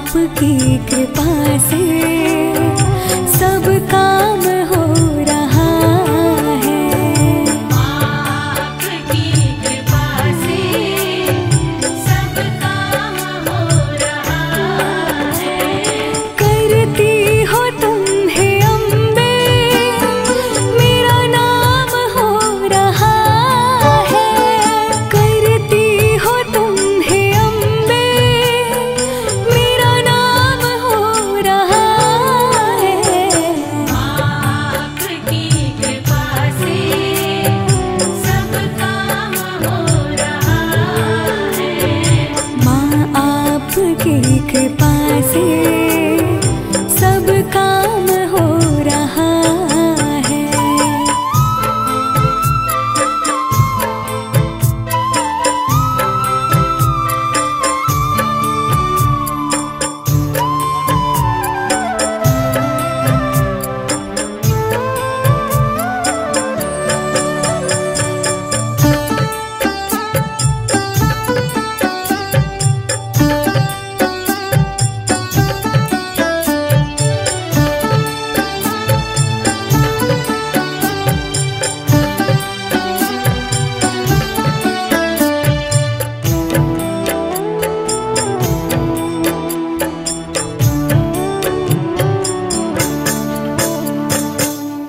आपकी कृपा से सब काम हो रहा है। आपकी कृपा से सब काम हो रहा है। करती हो तुम हे अम्बे, मेरा नाम हो रहा है। करती हो तुम हे अम्बे, मेरा नाम हो रहा है। आपकी कृपा से सब काम हो रहा है। माँ आपकी कृपा से सब काम हो रहा है।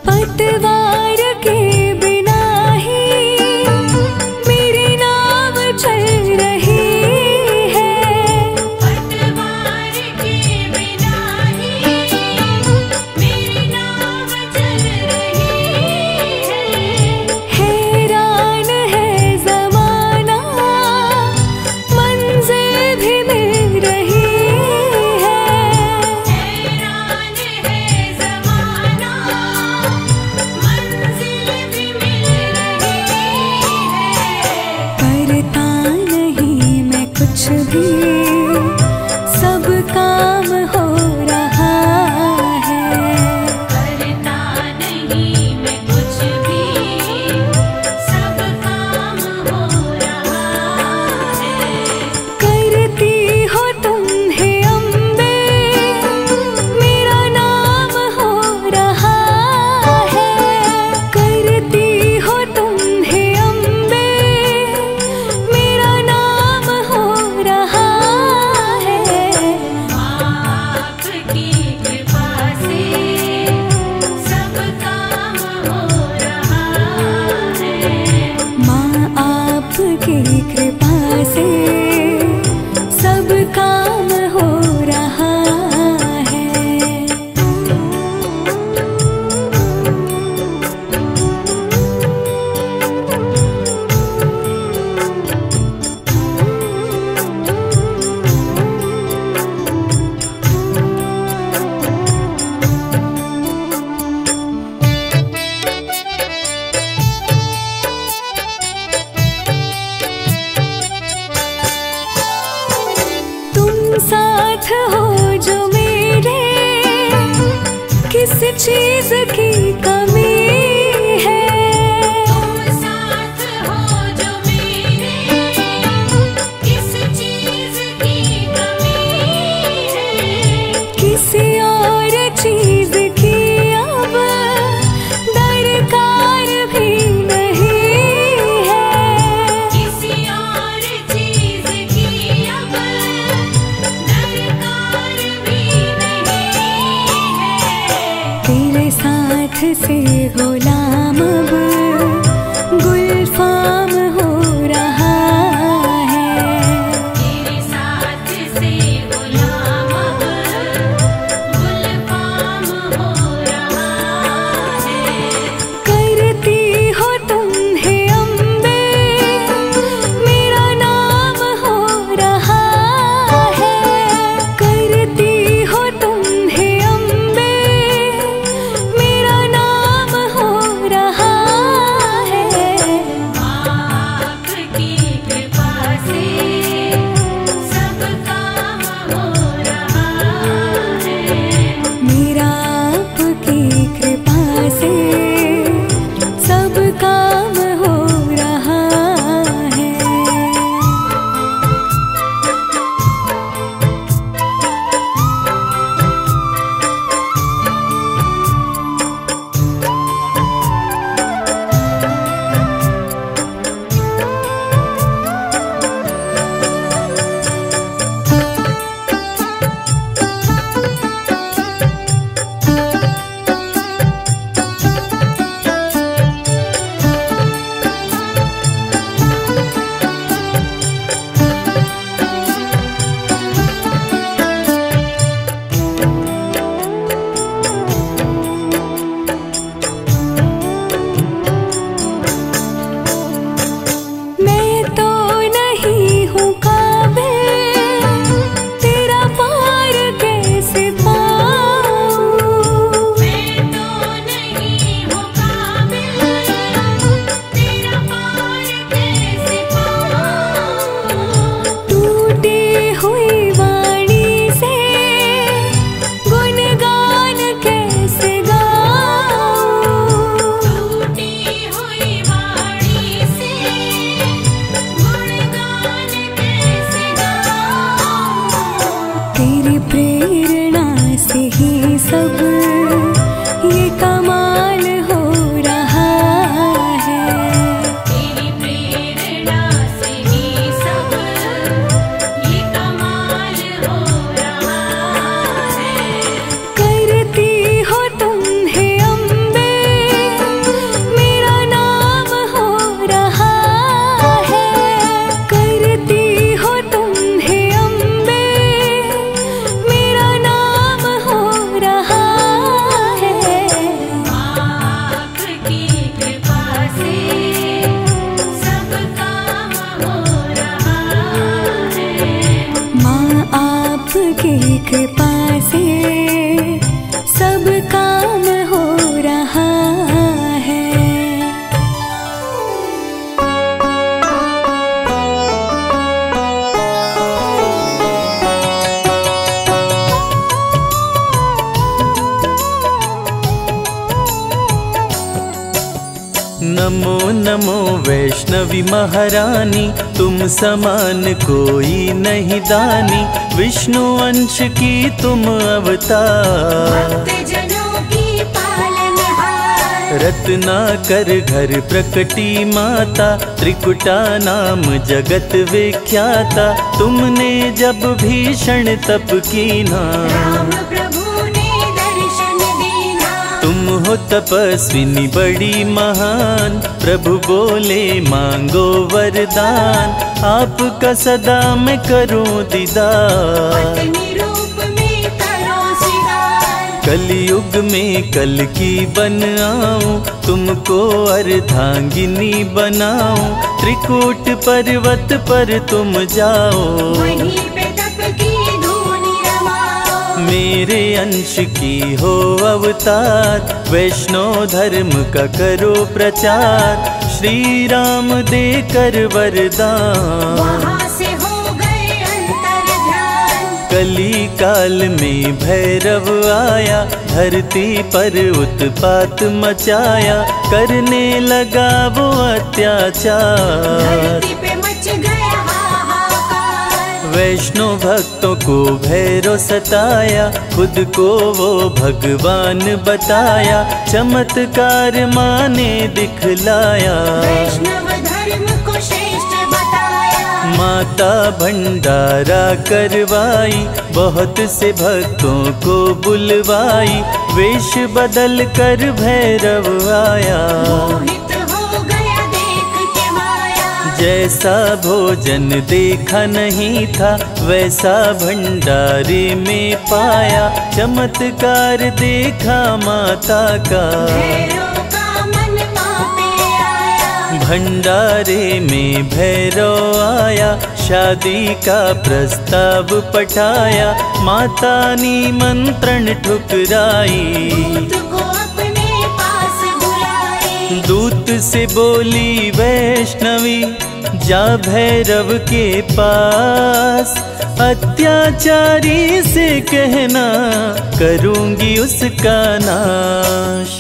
पतवार के बिना ही मेरी नाव चल रही है। पतवार के बिना ही मेरी नाव चल रही है। हैरान है ज़माना, मंजिल भी मिल रही है। हैरान है ज़माना, मंजिल भी मिल रही है। करता नहीं मैं कुछ भी, सब काम हो रहा है। करता नहीं मैं कुछ भी, सब काम हो रहा है। करती हो तुम हे अम्बे, मेरा नाम हो रहा है। करती हो तुम हे अम्बे, मेरा नाम हो रहा है। आपकी कृपा से सब काम हो रहा है। माँ आपकी कृपा से सब काम हो रहा है। तुम साथ हो जो मेरे, किस चीज की कमी है। तुम साथ हो जो मेरे, किस चीज़ की कमी है। किसी और चीज की अब दरकार भी नहीं है। किसी और चीज़ की अब दरकार भी नहीं है। तेरे साथ से गुलाम अब गुलफाम हो रहा है। तेरे साथ से गुलाम अब गुलफाम हो रहा है। करती हो तुम हे अम्बे, मेरा नाम हो रहा है। करती हो तुम हे अम्बे, मेरा नाम हो रहा प्रेरणा से ही सब ये कमाल हो रहा है। तेरी प्रेरणा से ही सब ये कमाल हो रहा है। करती हो तुम हे अम्बे, मेरा नाम हो रहा है। करती हो तुम हे अम्बे, मेरा नाम हो रहा है। आपकी कृपा से सब काम हो रहा है। माँ आपकी कृपा से सब काम हो रहा है। नमो नमो वैष्णवी महारानी, तुम समान कोई नहीं दानी। विष्णु अंश की तुम अवतार, भक्तजनों की पालनहार। रत्नाकर घर प्रकटी माता, त्रिकुटा नाम जगत विख्याता। तुमने जब भीषण तप कीना, राम प्रभु ने दर्शन दीना। तुम हो तपस्विनी बड़ी महान, प्रभु बोले मांगो वरदान। आपका सदा मैं करूं दीदार, पत्नी रूप में करो सिंगार। कलयुग में कल की बन आऊं, तुमको अर्धांगिनी बनाऊं। त्रिकूट पर्वत पर तुम जाओ, वहीं पे तप की धूनी रमाओ। मेरे अंश की हो अवतार। वैष्णव धर्म का करो प्रचार, श्री राम देकर वरदान। वहाँ से हो गए अंतर ध्यान। कली काल में भैरव आया, धरती पर उत्पात मचाया। करने लगा वो अत्याचार, धरती पे मच गया हाहाकार। वैष्णव भक्तों को भैरव सताया। खुद को वो भगवान बताया, चमत्कार माने दिखलाया। वैष्णव धर्म को श्रेष्ठ बताया। माता भंडारा करवाई, बहुत से भक्तों को बुलवाई। वेश बदल कर भैरव आया, मोहित हो गया देख के माया। जैसा भोजन देखा नहीं था, वैसा भंडारे में पाया। चमत्कार देखा माता का, भैरव का मन माँ पे आया। भंडारे में भैरव आया। शादी का प्रस्ताव पठाया, माता निमंत्रण ठुकराई। दूत को अपने पास बुलाई। दूत से बोली वैष्णवी, जा भैरव के पास। अत्याचारी से कहना, करूंगी उसका नाश।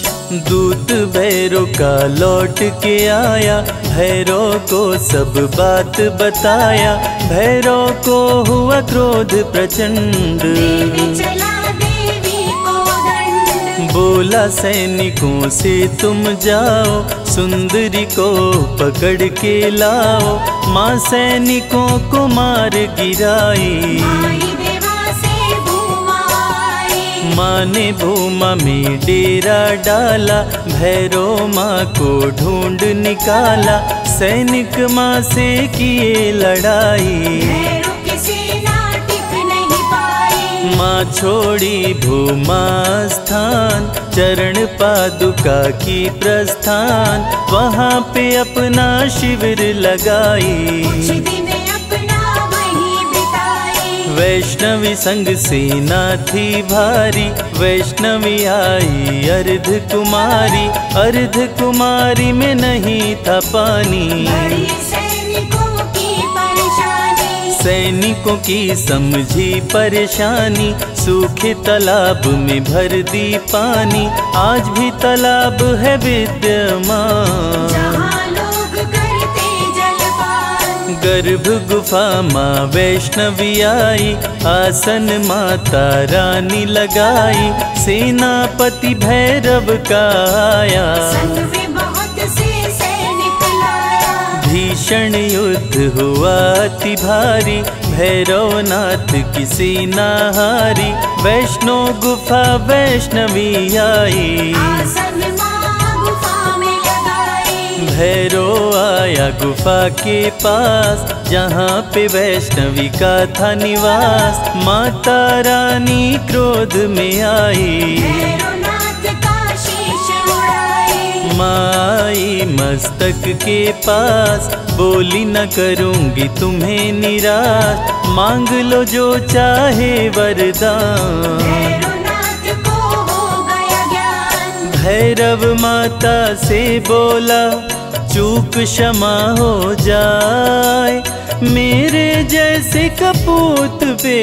दूत भैरव का लौट के आया, भैरव को सब बात बताया। भैरव को हुआ क्रोध प्रचंड, देने चला देवी को दंड। बोला सैनिकों से तुम जाओ, सुंदरी को पकड़ के लाओ। माँ सैनिकों को मार गिराई, आई देवा से भूमा आई। माँ ने भूमा में डेरा डाला। भैरव माँ को ढूंढ निकाला, सैनिक माँ से किए लड़ाई। भैरव की सेना टिक नहीं पाई। माँ छोड़ी भूमा स्थान, चरण पादुका की प्रस्थान। वहाँ पे अपना शिविर लगाई, कुछ दिन अपना वहीं बिताई। वैष्णवी संग सेना थी भारी। वैष्णवी आई अर्ध कुमारी, अर्ध कुमारी में नहीं था पानी। बड़ी सैनिकों की परेशानी। सैनिकों की समझी परेशानी, सूखे तालाब में भर दी पानी। आज भी तालाब है विद्यमान, जहाँ लोग करते जलपान। गर्भ गुफा माँ वैष्णवी आई, आसन माता रानी लगाई, सेनापति भैरव का आया, संग में बहुत से सैनिक लाया। भीषण युद्ध हुआ अति भारी, भैरवनाथ की सेना हारी, वैष्णो गुफा वैष्णवी आई, आसन माँ गुफा में लगाई। भैरव आया गुफा के पास, जहाँ पे वैष्णवी का था निवास, माता रानी क्रोध में आई, भैरवनाथ का शीश उड़ाई। माई मस्तक के पास, बोली न करूँगी तुम्हें निराश, मांग लो जो चाहे वरदान, भैरवनाथ को हो गया ज्ञान। भैरव माता से बोला चूक क्षमा हो जाए, मेरे जैसे कपूत पे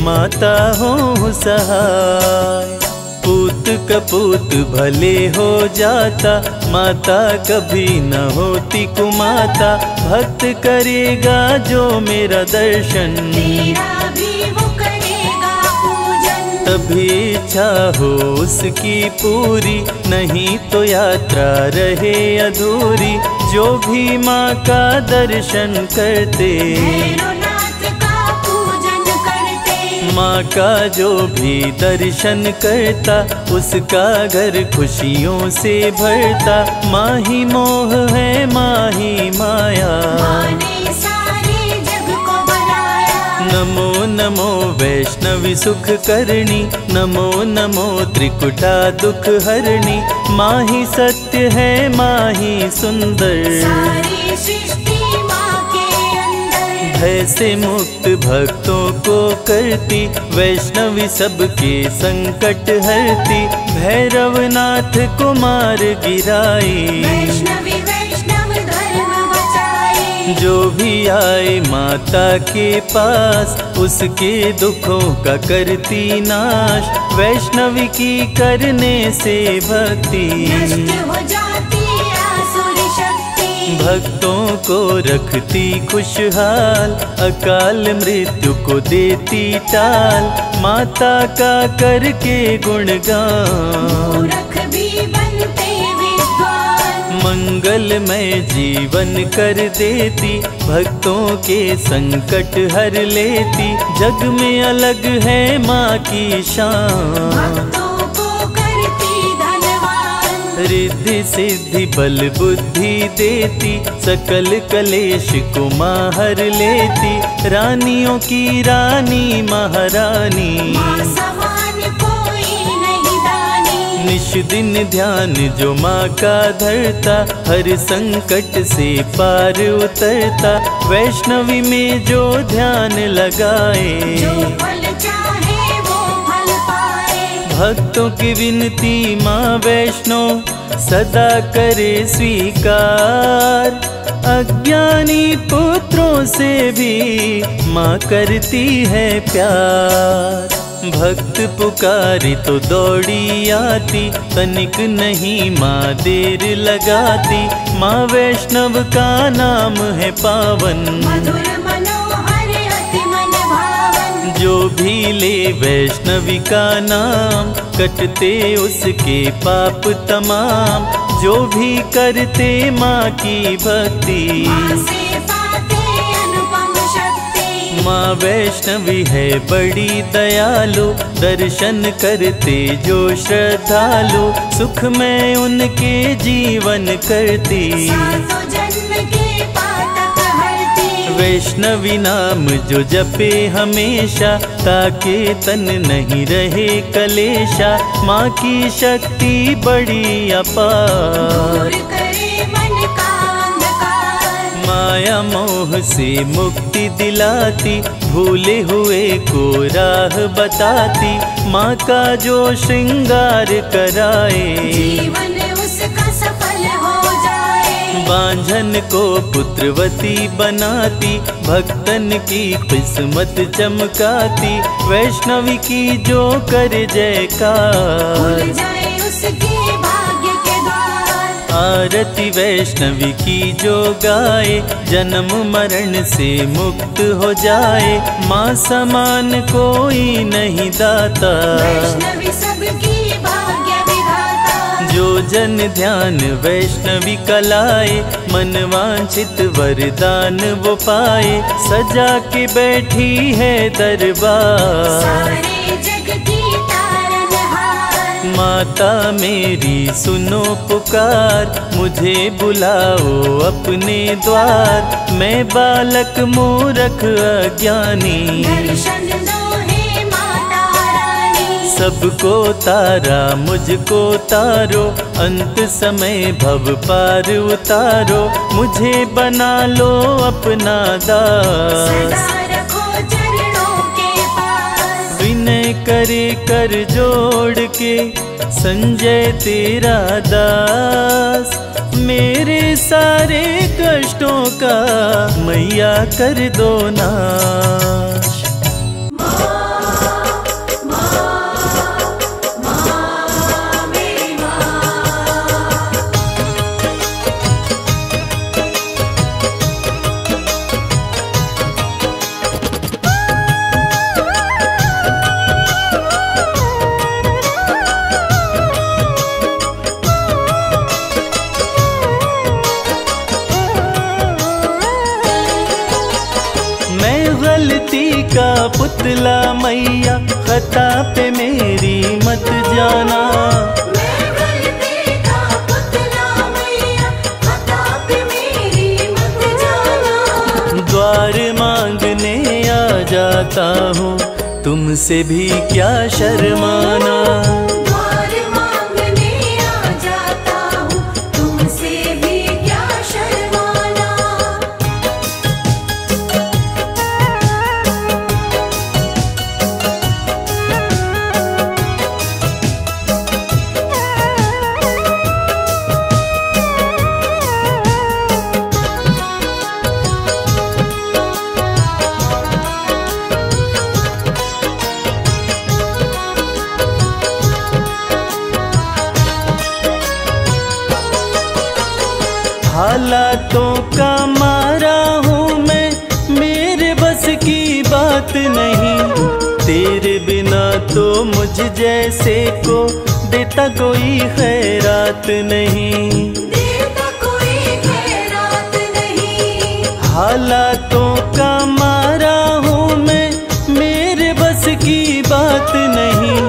माता हो सहाय, पूत कपूत भले हो जाता, माता कभी न होती कुमाता, भक्त करेगा जो मेरा दर्शन, तेरा भी वो करेगा पूजन। तभी इच्छा हो उसकी पूरी, नहीं तो यात्रा रहे अधूरी, जो भी माँ का दर्शन करते, भैरवनाथ का पूजन करते। माँ का जो भी दर्शन करता, उसका घर खुशियों से भरता, माँ ही मोह है माँ ही माया, माँ ने सारे जग को बनाया। नमो नमो वैष्णवी सुख करणी, नमो नमो त्रिकुटा दुख हरणी, माँ ही सत्य है माँ ही सुंदर, सारी सृष्टि माँ के अंदर। भय से मुक्त भक्तों को करती, वैष्णवी सबके संकट हरती, भैरवनाथ को मार गिराई, वैष्णवी वैष्णव धर्म बचाई। जो भी आए माता के पास, उसके दुखों का करती नाश, वैष्णवी की करने से भक्ति, नष्ट हो जाती आसुर शक्ति। भक्तों को रखती खुशहाल, अकाल मृत्यु को देती टाल, माता का करके गुणगान, मूर्ख भी बनते विद्वान। मंगलमय जीवन कर देती, भक्तों के संकट हर लेती, जग में अलग है माँ की शान, भक्तों को करती धनवान। रिद्धि सिद्धि बल बुद्धि देती, सकल कलेश को माँ हर लेती, रानियों की रानी महारानी, माँ समान कोई नहीं दानी। निश दिन ध्यान जो माँ का धरता, हर संकट से पार उतरता, वैष्णवी में जो ध्यान लगाए, जो फल चाहे वो फल पाए। भक्तों की विनती माँ वैष्णो सदा करे स्वीकार, अज्ञानी पुत्रों से भी माँ करती है प्यार, भक्त पुकारी तो दौड़ी आती, तनिक नहीं माँ देर लगाती, माँ वैष्णव का नाम है पावन, मधुर मनोहर अति मन भावन। जो भी ले वैष्णवी का नाम, कटते उसके पाप तमाम, जो भी करते माँ की भक्ति, माँ से पाते अनुपम शक्ति। माँ वैष्णवी है बड़ी दयालु, दर्शन करते जो श्रद्धालु, सुख में उनके जीवन करती, सातों जन्म के पातक हरती। वैष्णवी नाम जो जपे हमेशा, ताके तन नहीं रहे कलेशा, माँ की शक्ति बड़ी अपार, दूर करे मन का अंधकार। माया मोह से मुक्ति दिलाती, भूले हुए को राह बताती, माँ का जो श्रृंगार कराए, जीवन उसका सफल हो जाए। बांझन को पुत्रवती बनाती, भक्तन की किस्मत चमकाती, वैष्णवी की जो कर जयकार, खुल जाए उसके भाग्य के द्वार। आरती वैष्णवी की जो गाए, जन्म मरण से मुक्त हो जाए। माँ समान कोई नहीं दाता, वैष्णवी सबकी भाग्य विधाता। जो जन ध्यान वैष्णवी कलाए, मन वांछित वरदान वो पाए। सजा के बैठी है दरबार, सारे जग की तारनहार। माता मेरी सुनो पुकार, मुझे बुलाओ अपने द्वार। मैं बालक मूरख अज्ञानी, दर्शन दो हे माता रानी। सबको तारा मुझको तारो, अंत समय भव पार उतारो। मुझे बना लो अपना दास, सदा रखो चरणों के पास। विनय करे कर जोड़ के संजय तेरा दास। मेरे सारे कष्टों का मैया कर दो नाश। गलती का पुतला मैया, खता पे मेरी मत जाना। मैं गलती का पुतला मैया, खता पे मेरी मत जाना। द्वार मांगने आ जाता हूँ, तुमसे भी क्या शर्माना। द्वार मांगने आ जाता हूँ, तुमसे भी क्या शर्माना। हालातों का मारा हूँ मैं, मेरे बस की बात नहीं। तेरे बिना तो मुझ जैसे को देता कोई खैरात नहीं, देता कोई खैरात नहीं। हालातों का मारा हूँ मैं, मेरे बस की बात नहीं।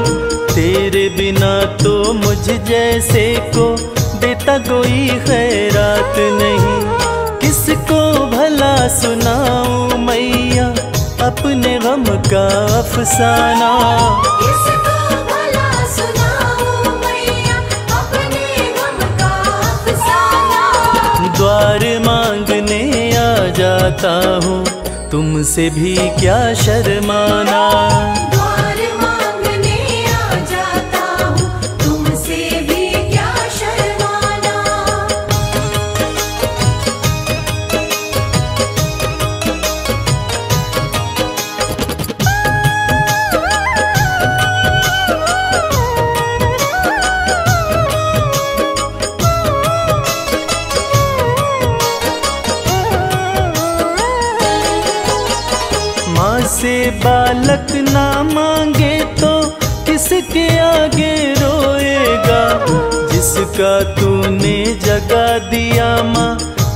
तेरे बिना तो मुझ जैसे को देता कोई खैरात नहीं। किसको भला सुनाऊं मैया अपने गम का अफसाना। किसको भला सुनाऊं मैया अपने गम का अफसाना। द्वार मांगने आ जाता हूँ, तुमसे भी क्या शर्माना। द्वार मांगने आ जाता हूँ, तुमसे भी क्या शर्माना। माँ से बालक ना मांगे तो किसके आगे रोएगा। जिसका तूने जगा दिया माँ,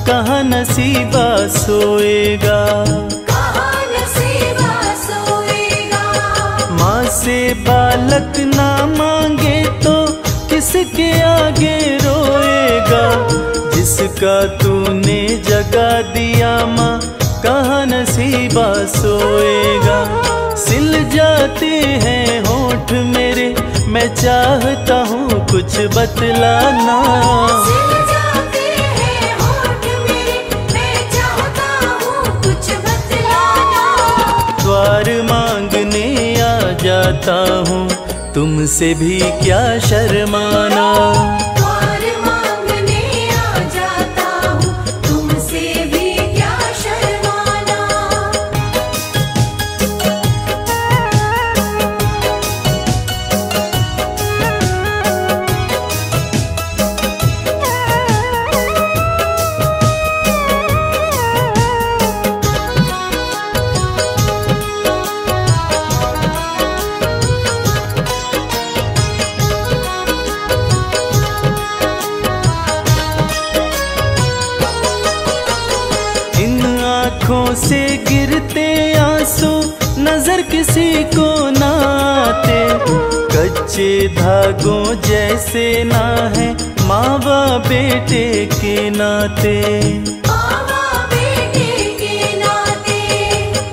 कहाँ नसीबा सोएगा। कहाँ नसीबा सोएगा। माँ से बालक ना मांगे तो किसके आगे रोएगा। जिसका तूने जगा दिया माँ, कहाँ नसीबा सोएगा। सिल जाते हैं होठ मेरे, मैं चाहता हूँ कुछ बतलाना। सिल जाते हैं होठ मेरे, मैं चाहता हूँ कुछ बतलाना। द्वार मांगने आ जाता हूँ, तुमसे भी क्या शर्माना। द्वार मांगने आ जाता हूँ, तुमसे भी क्या शर्माना। किसी को नाते, कच्चे धागों जैसे ना है माँ व बेटे के नाते।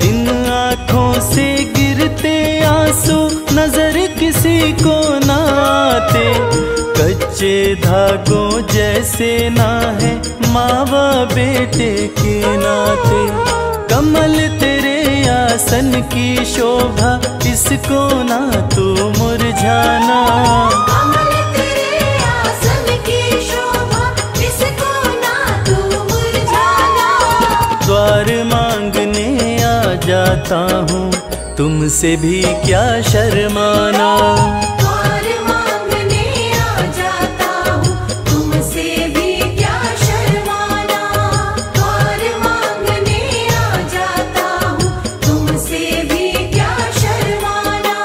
इन आँखों से गिरते आंसू नजर किसी को नाते, कच्चे धागों जैसे ना है माँ व बेटे के नाते। कमल तेरे आसन की शोभा, इसको ना तू मुरझाना। कमल तेरे आसन की शोभा, इसको ना तू मुरझाना। द्वार मांगने आ जाता हूँ, तुमसे भी क्या शर्माना। द्वार मांगने आ जाता हूँ, तुमसे भी क्या शर्माना। द्वार मांगने आ जाता हूँ, तुमसे भी क्या शर्माना।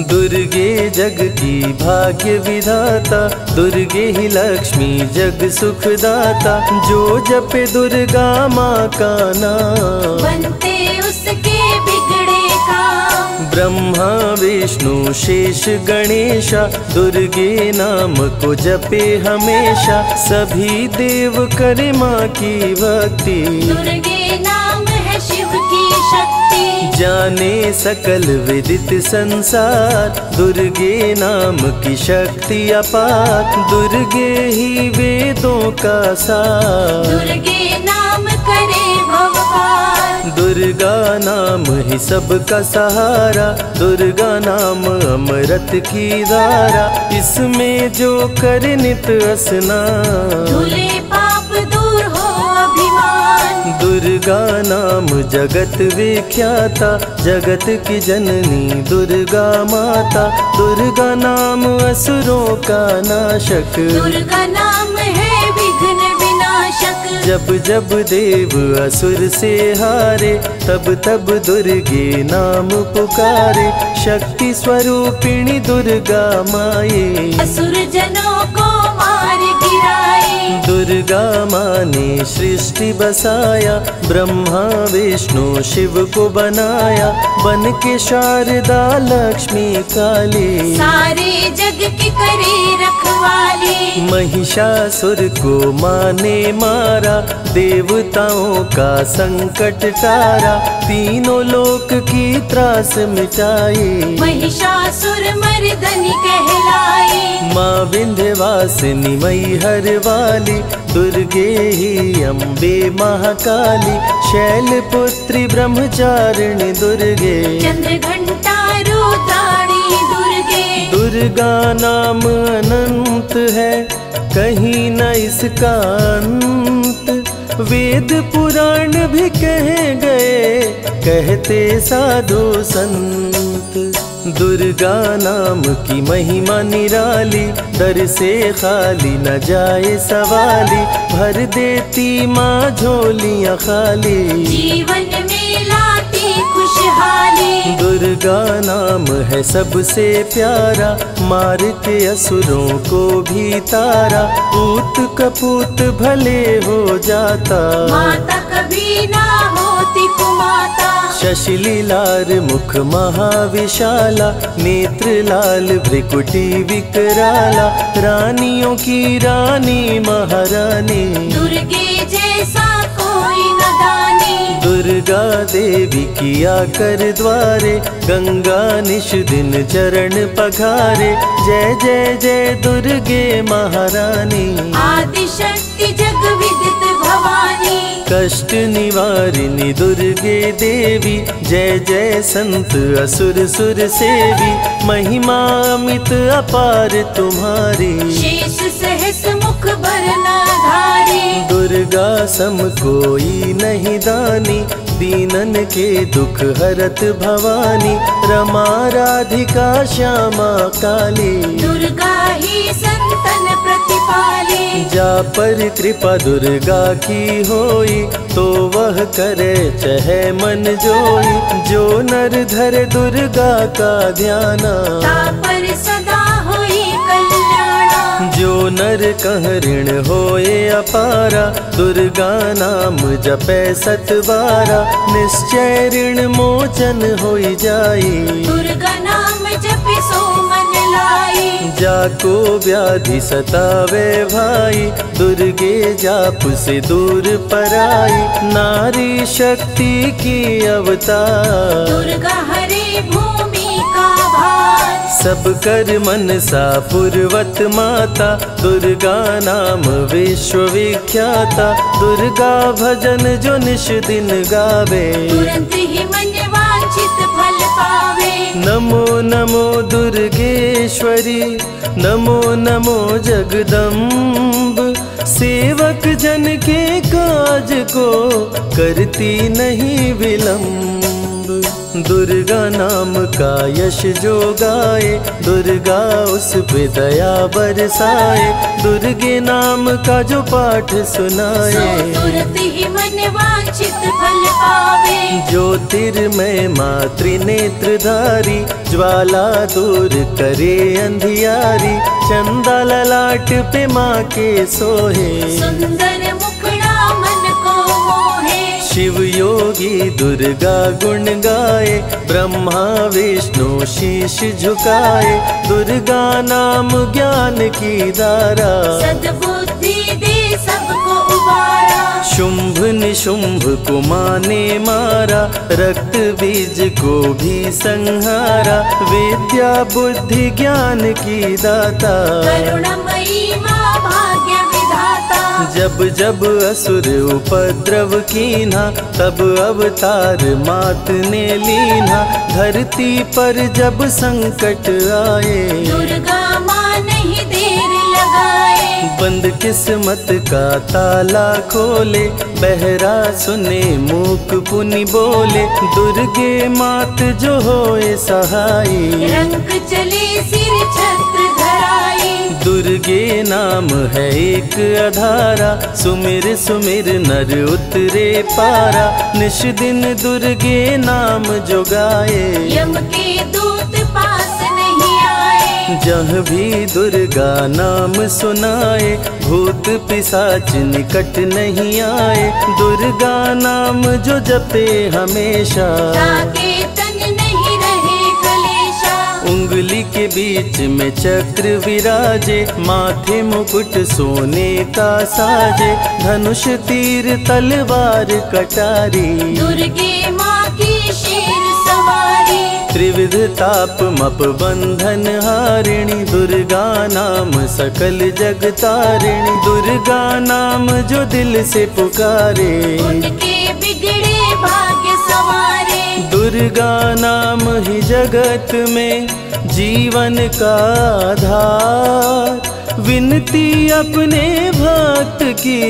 दुर्गे जग की भाग्य विधाता, दुर्गे ही लक्ष्मी जग सुखदाता। जो जपे दुर्गा माँ का नाम, बनते उसके बिगड़े काम। ब्रह्मा विष्णु शेष गणेशा, दुर्गे नाम को जपे हमेशा। सभी देव करे माँ की भक्ति, दुर्गे नाम है शिव की शक्ति। जाने सकल विदित संसार, दुर्गे नाम की शक्ति अपार। दुर्गे ही वेदों का सार, दुर्गे नाम करे भवपार। दुर्गा नाम ही सबका सहारा, दुर्गा नाम अमृत की धारा। इसमें जो करे नित स्नान, धुले पाप दूर हो अभिमान। दुर्गा नाम जगत विख्याता, जगत की जननी दुर्गा माता। दुर्गा नाम असुरों का नाशक, दुर्गा नाम है विघ्न विनाशक। जब जब देव असुर से हारे, तब तब दुर्गे नाम पुकारे। शक्ति स्वरूपिणी दुर्गा माये, असुर जनों को मार गिराए। दुर्गा माँ ने सृष्टि बसाया, ब्रह्मा विष्णु शिव को बनाया। बन के शारदा लक्ष्मी काली, सारे जग की करे रखवाली। महिषासुर को माँ ने मारा, देवताओं का संकट टारा। तीनों लोक की त्रास मिटाई, महिषासुर मर्दनी कहलाई। माँ विंध्यवासिनी मैहर वाली, दुर्गे ही अम्बे महाकाली। शैलपुत्री ब्रह्मचारिणी दुर्गे, चंद्रघंटा रुद्राणी दुर्गे। दुर्गा नाम अनंत है, कहीं न इसका अंत। वेद पुराण भी कह गए, कहते साधु संत। दुर्गा नाम की महिमा निराली, दर से खाली न जाए सवाली। भर देती माँ झोलियाँ खाली, जीवन में लाती खुशहाली। दुर्गा नाम है सबसे प्यारा, मार के असुरों को भी तारा। पूत कपूत भले हो जाता, माता कभी ना होती कुमाता। शशिलीलार मुख महाविशाला, नेत्र लाल भ्रिकुटी विकराला। रानियों की रानी महारानी, दुर्गे जैसा कोई न दानी। दुर्गा देवी किया कर द्वारे, गंगा निश दिन चरण पखारे। जय जय जय दुर्गे महारानी, आदि शक्ति जग विदित भवानी। कष्ट निवारिणी दुर्गे देवी, जय जय संत असुर सुर सेवी। महिमा अमित अपार तुम्हारी, शेष सहस मुख बरनाधारी। दुर्गा सम कोई नहीं दानी, दीनन के दुख हरत भवानी। रमा राधिका श्यामा काली, दुर्गा ही संतन प्रतिपाली। जा पर कृपा दुर्गा की होई, तो वह करे चहे मन जोई। जो नर धरे दुर्गा का ध्याना, तापर सदा होई कल्याणा। जो नर कह ऋण होए अपारा, दुर्गा नाम जपे सतबारा। निश्चय ऋण मोचन होई जाई, दुर्गा नाम जपे सो मन लाई। जाको व्याधि सतावे भाई, दुर्गे जाप से दूर पराई। नारी शक्ति की अवतार, दुर्गा हरे भूमि का भार। सब कर मनसा पूर्वत माता, दुर्गा नाम विश्व विख्याता। दुर्गा भजन जो निश दिन गावे, तुरंत ही मन वांछित फल पावे। नमो नमो दुर्गेश्वरी, नमो नमो जगदम्ब। सेवक जन के काज को करती नहीं विलम्ब। दुर्गा नाम का यश जो गाए, दुर्गा उस पे दया बरसाए। दुर्गे नाम का जो पाठ सो सुनाए, तुरंत ही मन वांछित फल पावे। ज्योतिर्मय मातृ नेत्रधारी, ज्वाला दूर करे अंधियारी। चंदा ललाट पे माँ के सोहे, सुंदर मुखड़ा मन को मोहे। शिव योगी दुर्गा गुण गाए, ब्रह्मा विष्णु शीश झुकाए। दुर्गा नाम ज्ञान की धारा, सद्बुद्धि दे सबको उबारा। शुंभ निशुंभ को माने मारा, रक्त बीज को भी संहारा। विद्या बुद्धि ज्ञान की दाता, करुणमयी माँ भाग्य विधाता। जब जब असुर उपद्रव कीन्हा, तब अवतार मात ने लीन्हा। धरती पर जब संकट आए, दुर्गा माँ नहीं देर लगाए। बंद किस्मत का ताला खोले, बहरा सुने मूक पुनि बोले। दुर्गे मात जो होए सहाई, रंग चले सिर छत्र धराई। दुर्गे नाम है एक अधारा, सुमिर सुमिर नर उतरे पारा। निश दिन दुर्गे नाम जो गाए, यम के दूत पास नहीं आए। जहाँ भी दुर्गा नाम सुनाए, भूत पिशाच निकट नहीं आए। दुर्गा नाम जो जपे हमेशा, ताके तन नहीं रहे कलेशा। उंगली के बीच में चक्र विराजे, माथे मुकुट सोने का साजे। धनुष तीर तलवार कटारी, दुर्गे माँ की शेर सवारी। त्रिविध ताप मप बंधन हारिणी, दुर्गा नाम सकल जग तारिणी। दुर्गा नाम जो दिल से पुकारे, उनके बिगड़े भाग्य सवारे। दुर्गा नाम ही जगत में जीवन का आधार। विनती अपने भक्त की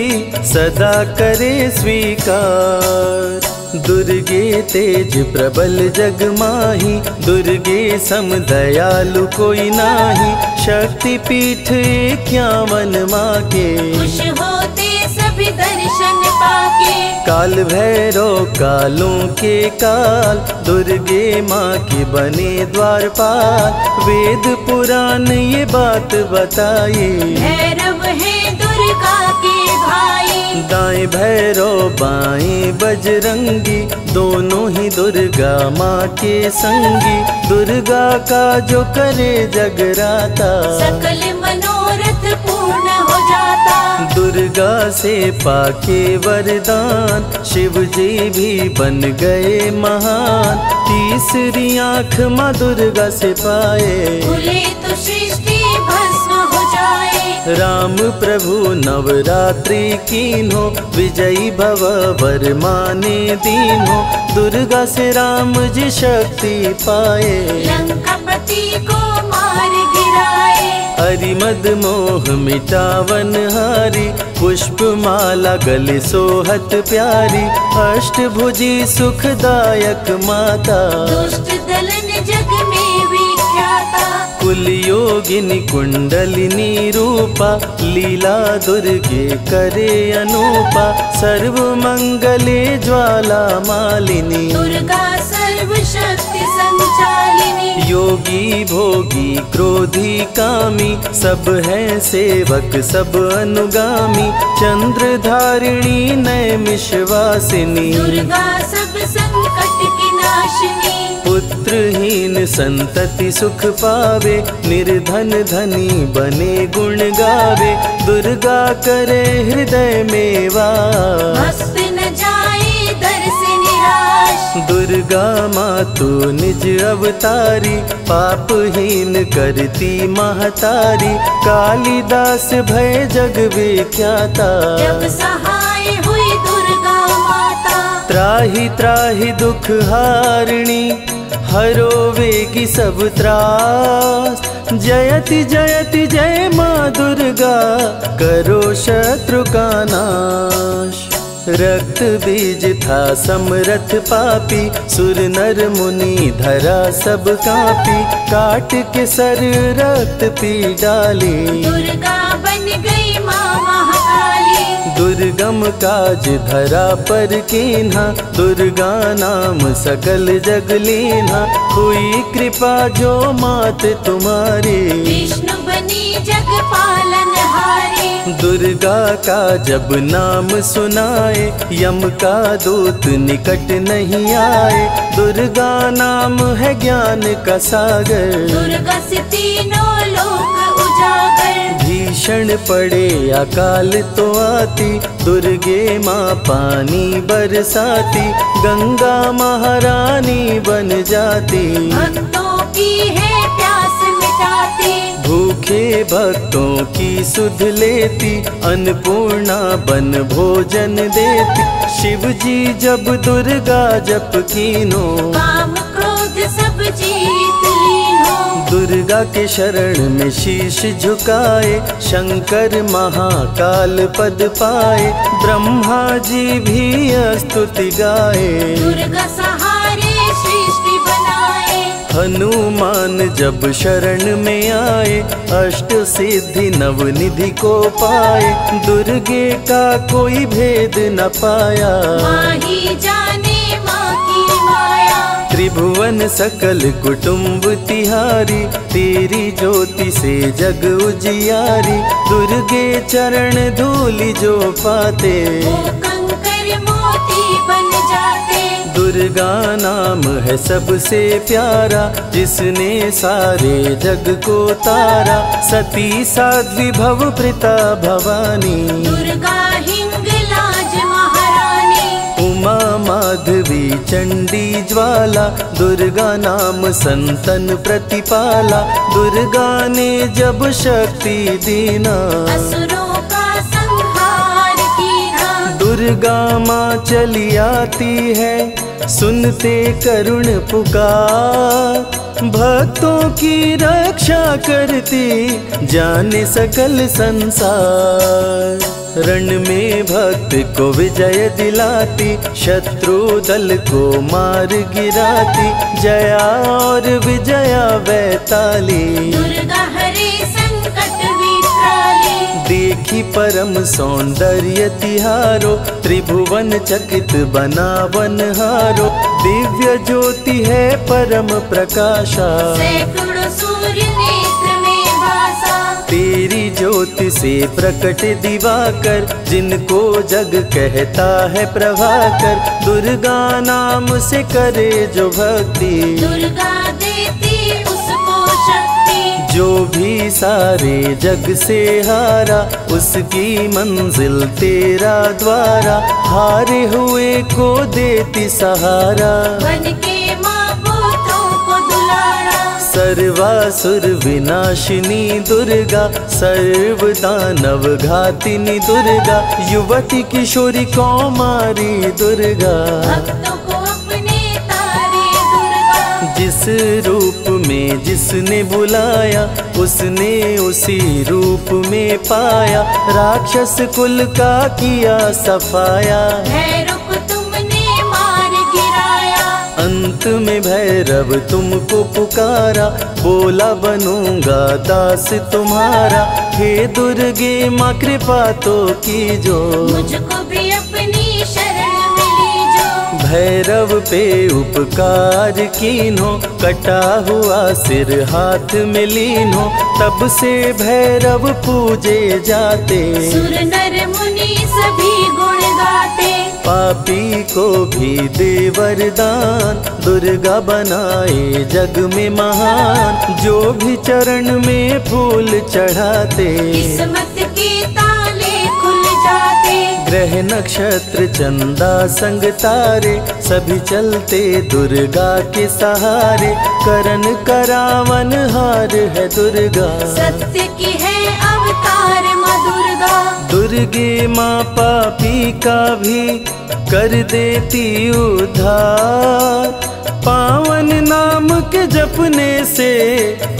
सदा करे स्वीकार। दुर्गे तेज प्रबल जग माही, दुर्गे सम दयालु कोई नाही। शक्ति पीठ 51 माँ के, खुश होते सभी दर्शन पाके। काल भैरव कालों के काल, दुर्गे माँ के बने द्वारपाल। वेद पुराण ये बात बताए, भैरव है दुर्गा के भाई। दाएं भैरव बाएं बजरंगी, दोनों ही दुर्गा माँ के संगी। दुर्गा का जो करे जगराता, सकल मनोरथ पूर्ण हो जाता। दुर्गा से पाके वरदान, शिव जी भी बन गए महान। तीसरी आँख माँ दुर्गा से पाए, खुले तो सृष्टि भस्म हो जाए। राम प्रभु नवरात्रि कीन्हो, विजयी भव वर माने दीन्हो। दुर्गा से राम जी शक्ति पाए, लंकापति को मार गिराए। अरिमद मोह मिटावन हारी, पुष्प माला गले सोहत प्यारी। अष्टभुजी सुखदायक माता, दुष्ट दलन जग में विख्याता। कुल योगिनी कुंडलिनी रूपा, लीला दुर्गे करे अनूपा, सर्व मंगले ज्वाला मालिनी, दुर्गा सर्वशक्ति संचालिनी, योगी भोगी क्रोधी कामी, सब हैं सेवक सब अनुगामी, चंद्र धारिणी नैमिषवासिनी, दुर्गा सब संकट की नाशिनी, पुत्रहीन संतति सुख पावे, निर्धन धनी बने गुण गावे, दुर्गा करे हृदय में वास, भक्त न जाए दर से निराश, दुर्गा मातु निज अवतारी, पापहीन करती महतारी, कालिदास भय जग विख्याता, जब सहाय हुई दुर्गा माता, त्राहि त्राहि दुख हारिणी, हरो वेगी सब त्रास, जयति जयति जय माँ दुर्गा, करो शत्रु का नाश। रक्त बीज था समरथ पापी, सुर नर मुनि धरा सब कापी, काट के सर रक्त पी डाली, दुर्गा बन गई माँ महाकाली, दुर्गम काज धरा पर कीन्हा, दुर्गा नाम सकल जग लीन्हा, हुई कृपा जो मात तुम्हारी, विष्णु बनी जग पालनहारी, दुर्गा का जब नाम सुनाए, यम का दूत निकट नहीं आए, दुर्गा नाम है ज्ञान का सागर, दुर्गा से तीनों लोक उजागर, भीषण पड़े अकाल तो आती, दुर्गे माँ पानी बरसाती, गंगा महारानी बन जाती, भक्तों की है प्यास मिटाती, भूखे भक्तों की सुध लेती, अन्नपूर्णा बन भोजन देती, शिव जी जब दुर्गा जप कीनो, काम क्रोध सब जीत लीनो, दुर्गा के शरण में शीश झुकाए, शंकर महाकाल पद पाए, ब्रह्मा जी भी स्तुति गाए, दुर्गा सहारे सृष्टि बनाए, हनुमान जब शरण में आए, अष्ट सिद्धि नवनिधि को पाए, दुर्गे का कोई भेद न पाया, माँ ही जाने माँ की माया, त्रिभुवन सकल कुटुंब तिहारी, तेरी ज्योति से जग उजियारी, दुर्गे चरण धूलि जो पाते, वो कंकर मोती बन जाते, दुर्गा नाम है सबसे प्यारा, जिसने सारे जग को तारा, सती साध्वी भव प्रीता भवानी, दुर्गा हिंगलाज महारानी, उमा माधवी चंडी ज्वाला, दुर्गा नाम संतन प्रतिपाला, दुर्गा ने जब शक्ति दीना, असुरों का संहार कीना, दुर्गा माँ चली आती है, सुनते करुण पुकार, भक्तों की रक्षा करती, जाने सकल संसार, रण में भक्त को विजय दिलाती, शत्रु दल को मार गिराती, जया और विजया वैताली, दुर्गा हरे संकट वित्राली, देखी परम सौंदर्य तिहारो, त्रिभुवन चकित बनावन हारो, दिव्य ज्योति है परम प्रकाशा, सैकड़ों सूर्य नेत्र में भासा, तेरी ज्योति से प्रकट दिवाकर, जिनको जग कहता है प्रभाकर, दुर्गा नाम से करे जो भक्ति, दुर्गा देती उसको शक्ति, जो भी सारे जग से हारा, उसकी मंजिल तेरा द्वारा, हारे हुए को देती सहारा, बन के माँ पुत्रों को दुलारा, सर्वासुर विनाशिनी दुर्गा, सर्व दानव घातिनी दुर्गा, युवती किशोरी कौमारी दुर्गा, भक्तों को अपने तारे दुर्गा, जिस रूप में जिसने बुलाया, उसने उसी रूप में पाया, राक्षस कुल का किया सफाया, है रूप तुमने मार गिराया, अंत अंत में भैरव तुमको पुकारा, बोला बनूंगा दास तुम्हारा। हे दुर्गे माँ कृपा तो कीजो, मुझको भी अपनी शरण मिली जो। भैरव पे उपकार कीन्हो, कटा हुआ सिर हाथ में लीन्हो। तब से भैरव पूजे जाते, सुर नर मुनि सभी गुण गाते। पापी को भी दे वरदान, दुर्गा बनाए जग में महान। जो भी चरण में फूल चढ़ाते, किस्मत के ताले खुल जाते। ग्रह नक्षत्र चंदा संग तारे, सभी चलते दुर्गा के सहारे। करन करावन हार है दुर्गा, सत्य की है अवतार माँ दुर्गा। दुर्गे माँ पापी का भी कर देती उद्धार। पावन नाम के जपने से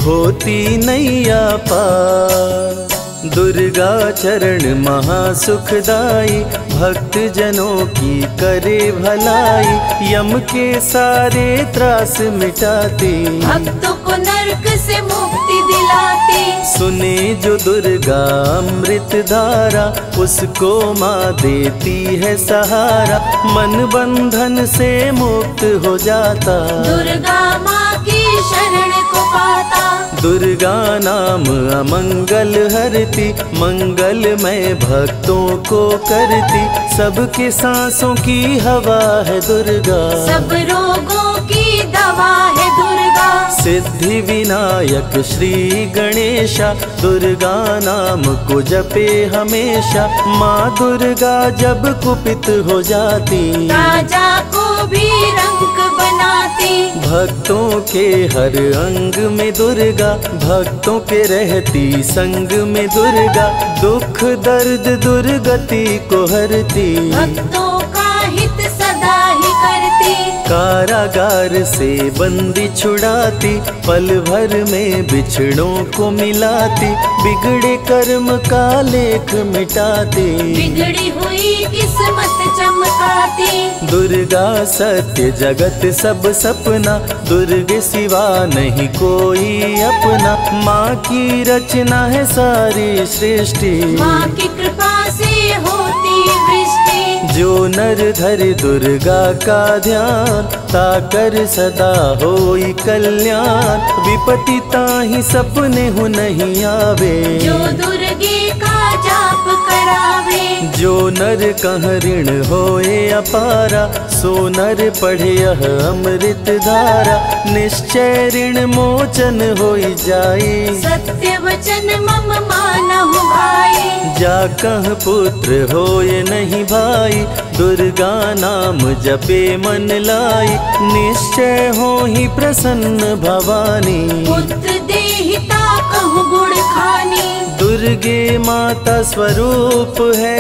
होती नैया पार। दुर्गा चरण महासुखदाई, भक्त जनों की करे भलाई। यम के सारे त्रास मिटाती, भक्तों को नरक से मुक्ति दिलाती। सुने जो दुर्गा अमृत धारा, उसको माँ देती है सहारा। मन बंधन से मुक्त हो जाता, दुर्गा माँ की शरण को पाता। दुर्गा नाम अमंगल हरती, मंगलमय भक्तों को करती। सबके सांसों की हवा है दुर्गा, सब रोगों की दवा है दुर्गा। सिद्धि विनायक श्री गणेशा, दुर्गा नाम को जपे हमेशा। माँ दुर्गा जब कुपित हो जाती, राजा को भी रंग बनाती। भक्तों के हर अंग में दुर्गा, भक्तों के रहती संग में दुर्गा। दुख दर्द दुर्गति को हरती, भक्तों का हित सदा ही करती। कारागार से बंदी छुड़ाती, पल भर में बिछड़ों को मिलाती। बिगड़े कर्म का लेख मिटाती, बिगड़ी हुई किस्मत चमकाती। दुर्गा सत्य जगत सब सपना, दुर्गे सिवा नहीं कोई अपना। माँ की रचना है सारी सृष्टि, माँ की कृपा से होती वृष्टि। जो नर धरे दुर्गा का ध्यान, ताकर सदा होई कल्याण। विपत्ति ताहि सपने हो नहीं आवे, जो दुर्गे का जाप करावे। जो नर कह ऋण होए अपारा, सो नर पढ़े यह अमृत धारा। निश्चय ऋण मोचन होई जाई, सत्य वचन मम मानहु भाई। जा कह पुत्र होए नहीं भाई, दुर्गा नाम जपे मन लाई। निश्चय हो ही प्रसन्न भवानी, पुत्र देहिता कहु गुण खानी। दुर्गे माता स्वरूप है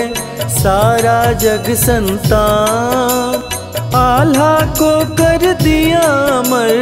सारा जग संतान। आल्हा को कर दिया अमर,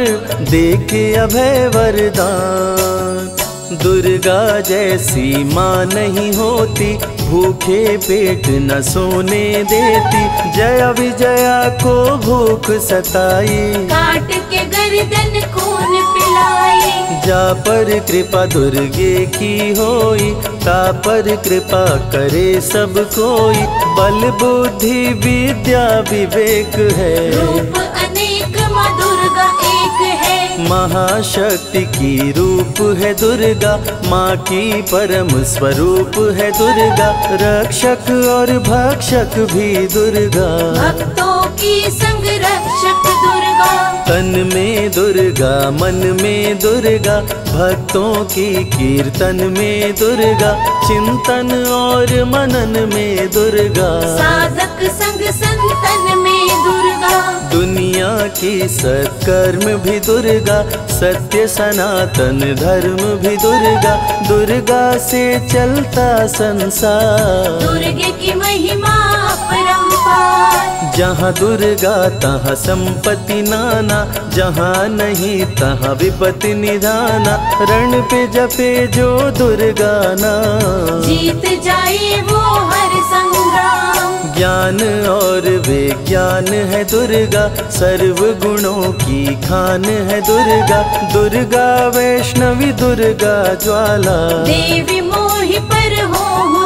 देके अभय वरदान। दुर्गा जैसी माँ नहीं होती, भूखे पेट न सोने देती। जया विजया को भूख सताई, काट के गर्दन खून पिलाई। जा पर कृपा दुर्गे की होई, ता पर कृपा करे सब कोई। बल बुद्धि विद्या विवेक है, रूप अनेक माँ दुर्गा एक है। महाशक्ति की रूप है दुर्गा, माँ की परम स्वरूप है दुर्गा। रक्षक और भक्षक भी दुर्गा, भक्तों की संग रक्षक दुर्गा। तन में दुर्गा मन में दुर्गा, भक्तों की कीर्तन में दुर्गा। चिंतन और मनन में दुर्गा, साधक संग संतन में दुर्गा। दुनिया की सत्कर्म भी दुर्गा, सत्य सनातन धर्म भी दुर्गा। दुर्गा से चलता संसार, दुर्गे की महिमा अपरंपार। जहाँ दुर्गा तहाँ संपत्ति नाना, जहाँ नहीं तहाँ विपत्ति निधाना। रण पे जपे जो दुर्गा नाम, जीत जाए वो हर संग्राम। ज्ञान और विज्ञान है दुर्गा, सर्व गुणों की खान है दुर्गा। दुर्गा वैष्णवी दुर्गा ज्वाला, देवी मोहि पर हो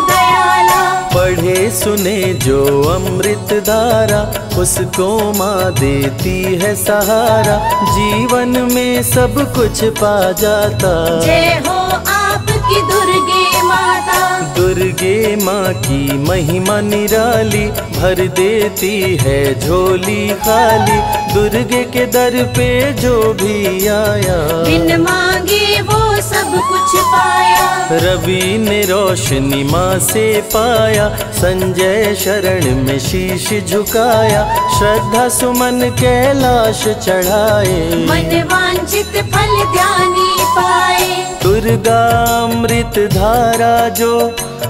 दयाला। पढ़े सुने जो अमृत धारा, उसको माँ देती है सहारा। जीवन में सब कुछ पा जाता। जय हो आपकी दुर्गे माता। दुर्गे माँ की महिमा निराली, भर देती है झोली खाली। दुर्गे के दर पे जो भी आया, बिन मांगे वो सब कुछ पाया। रवि ने रोशनी माँ से पाया, संजय शरण में शीश झुकाया। श्रद्धा सुमन कैलाश चढ़ाए, मन वांछित फल ध्यानी पाए। दुर्गा अमृत धारा जो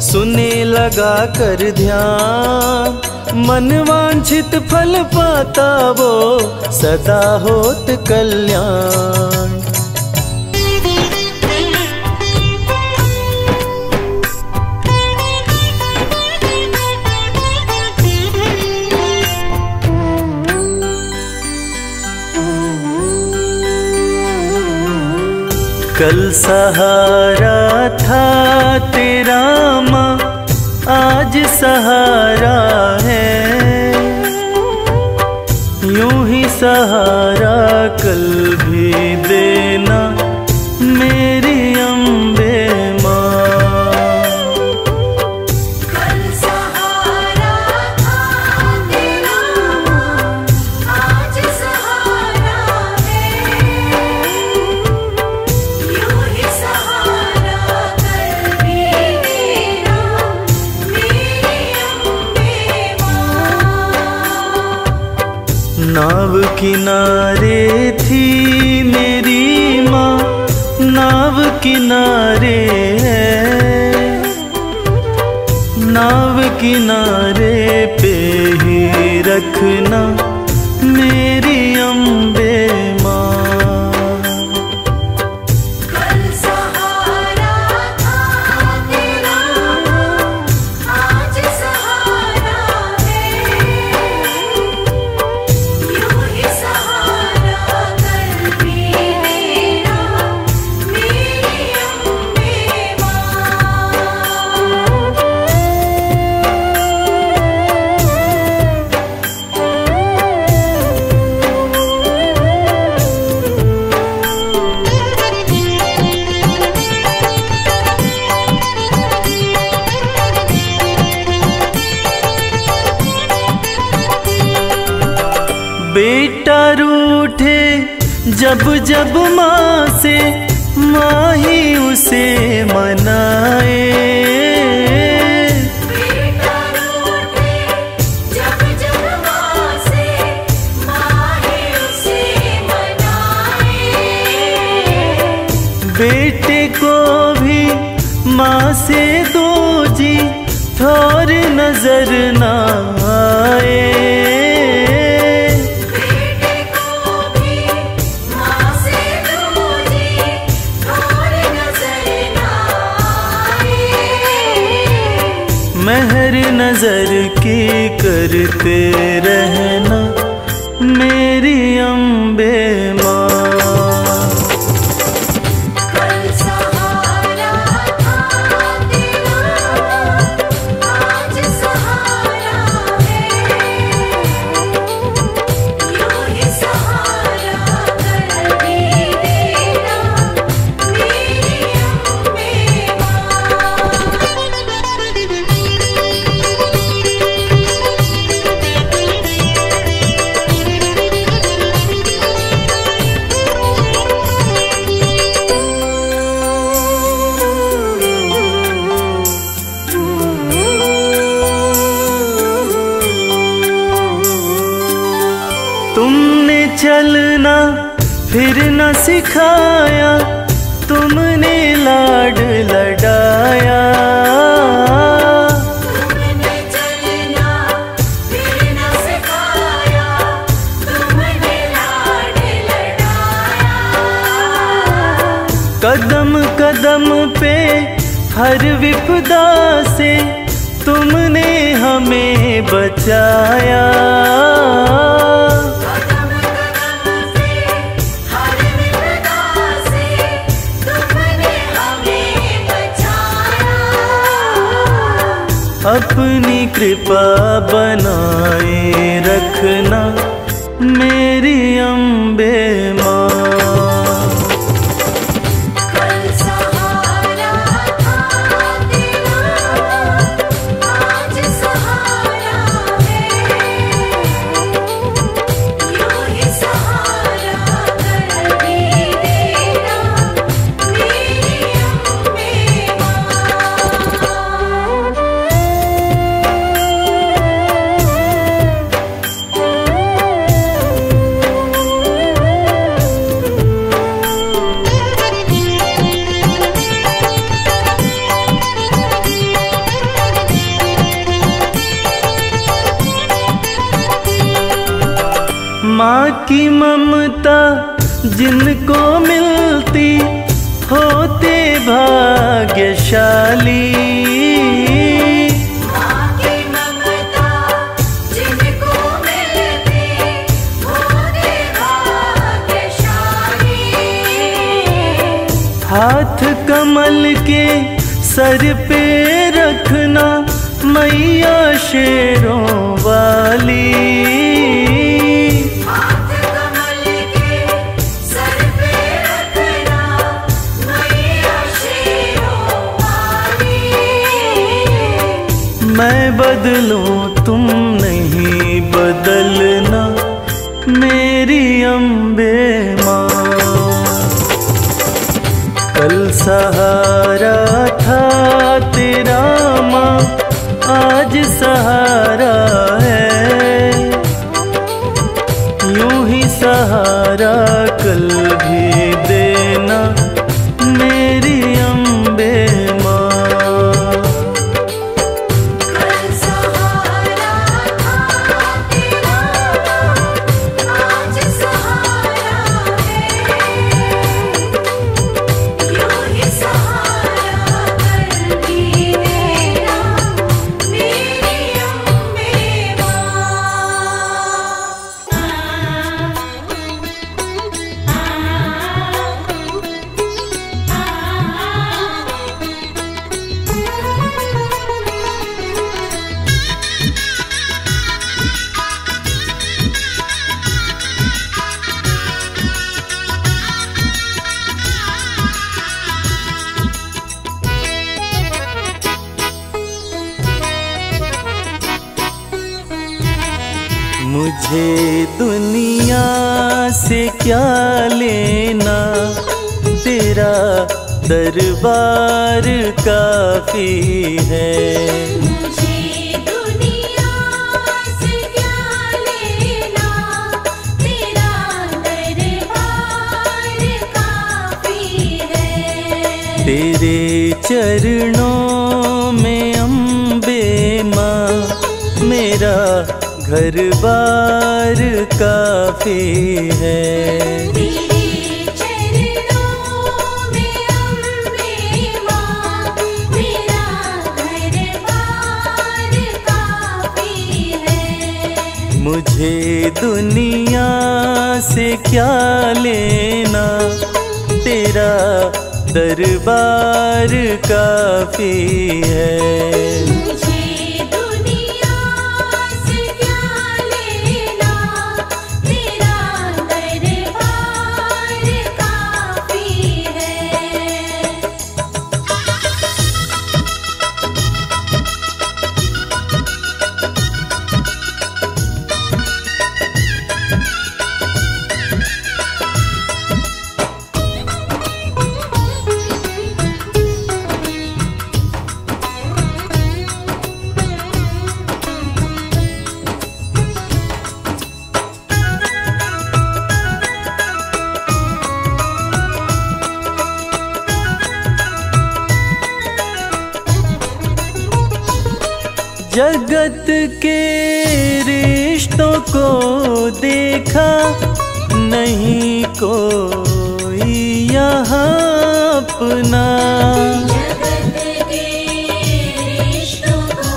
सुने लगा कर ध्यान, मन वांछित फल पाता वो सदा होत कल्याण। कल सहारा था तेरा माँ, आज सहारा है। यूं ही सहारा कल भी देना मेरी अम्बे माँ। कल सहारा था तेरा माँ, आज सहारा है। यूं ही सहारा कल भी देना मेरी अम्बे माँ। नाव किनारे थी मेरी माँ, नाव किनारे है। नाव किनारे पे ही रखना मेरी अम्बे माँ। कल सहारा था तेरा माँ, आज सहारा है। यूं ही सहारा कल भी देना मेरी अम्बे माँ। बेटा रूठे जब जब माँ से, माँ ही उसे मनाए। बेटा रूठे जब जब माँ से, माँ ही उसे मनाए। बेटे को भी माँ से दो जी, थोर नजर ना आए। बेटे को भी माँ से दूजी, थोर नजर ना आए। मेहर नजर की करते रहना मेरी अम्बे माँ। कल सहारा था तेरा माँ, आज सहारा है। यूं ही सहारा कल भी देना मेरी अम्बे माँ। तुमने चलना फिर न सिखाया, तुमने लाड लडाया। तुमने चलना फिर न सिखाया, तुमने लाड लडाया। कदम कदम पे हर विपदा से तुमने हमें बचाया। कदम कदम से हर विपदा से तुमने हमें बचाया। अपनी कृपा बनाए रखना मेरी अम्बे माँ। कल सहारा था तेरा, आज सहारा है। यूं ही सहारा कर भी देना मेरी अम्बे माँ। माँ की ममता जिनको मिलती होते भाग्यशाली। माँ की ममता जिनको मिलती होते भाग्यशाली। हाथ कमल के सर पे रखना मैया शेरों वाली। हाथ कमल के सर पे रखना मैया शेरों वाली। मैं बदलूं तुम नहीं बदलना मेरी अम्बे माँ। कल सहारा था तेरा माँ, आज सहारा है। यूं ही सहारा कल भी देना मेरी अम्बे माँ। कल सहारा था तेरा, आज सहारा है। यूं ही सहारा कर भी देना मेरी अम्बे माँ। मुझे दुनिया से क्या लेना, तेरा दरबार काफी है। मुझे दुनिया से क्या लेना, तेरा दरबार काफी है। तेरे चरणों में अम्बे माँ, मेरा घर बार काफी है। तेरे चरणों में अम्बे माँ, मेरा घर बार काफी है। मुझे दुनिया से क्या लेना, तेरा दरबार काफी है। मुझे दुनिया से क्या लेना, तेरा दरबार काफी है। जगत के रिश्तों को देखा, नहीं कोई यहाँ अपना। जगत के रिश्तों को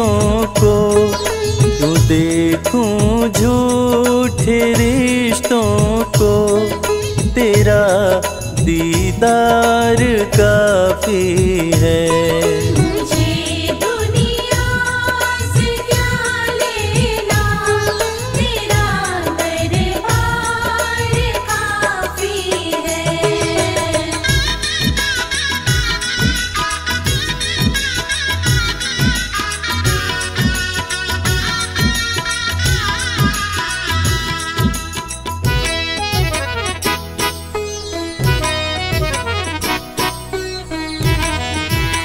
रिश्तों को, क्यों देखूं झूठे रिश्तों को, तेरा दीदार काफी है। मुझे दुनिया से क्या लेना, तेरा दरबार काफी है।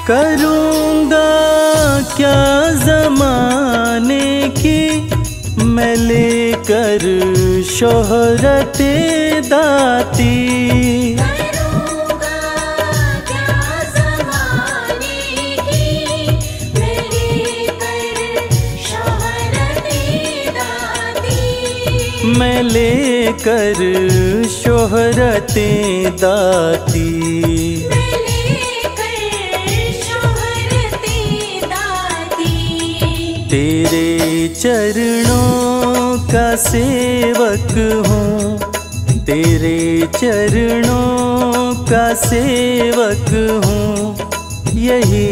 करूँगा क्या ज़माने की मैं लेकर शोहरते दाती, करूँगा क्या ज़माने की मैं लेकर शोहरते दाती, मैं लेकर शोहरते दाती। तेरे चरणों का सेवक हूँ, तेरे चरणों का सेवक हूँ, यही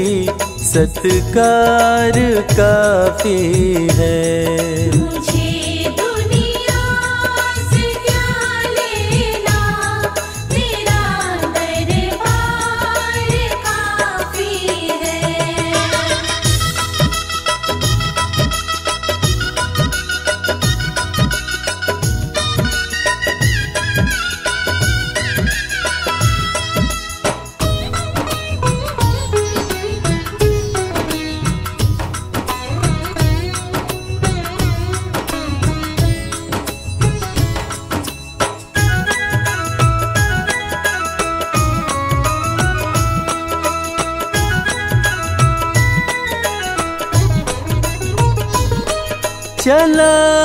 सत्कार काफी है। मुझे दुनिया से क्या लेना, तेरा दरबार काफी है।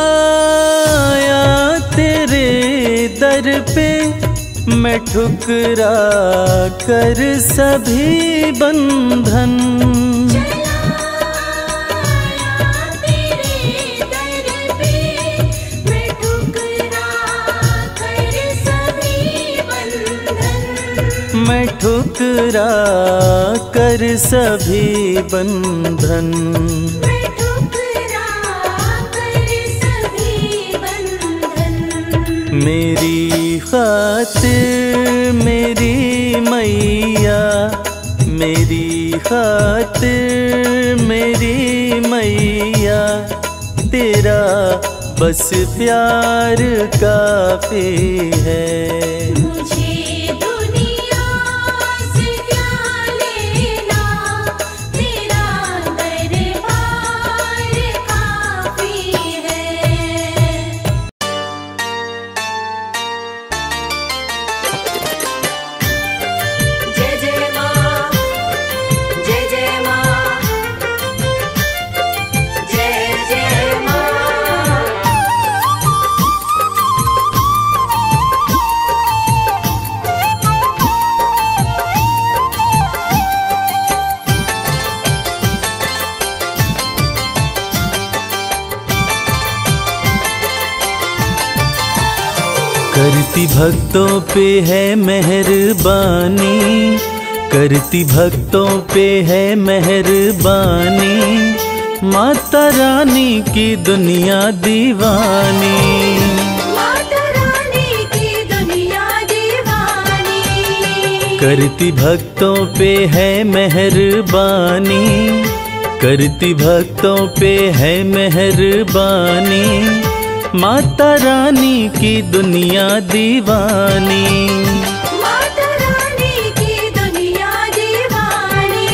चलाया तेरे दर पे मैं ठुकरा कर सभी बंधन, तेरे दर पे मैं ठुकरा कर सभी बंधन, मैं ठुकरा कर सभी बंधन। मैं ठुकरा कर सभी बंधन। मेरी खातिर मेरी मैया, मेरी खातिर मेरी मैया, तेरा बस प्यार काफी है। मुझे दुनिया से क्या लेना, तेरा दरबार काफी है। जय जय माँ, जय जय माँ, जय जय माँ। करती भक्तों पे है मेहरबानी, करती भक्तों पे है मेहरबानी, माता रानी की दुनिया दीवानी। माता रानी की दुनिया दीवानी। करती भक्तों पे है मेहरबानी, करती भक्तों पे है मेहरबानी, माता रानी की दुनिया दीवानी। माता रानी की दुनिया दीवानी।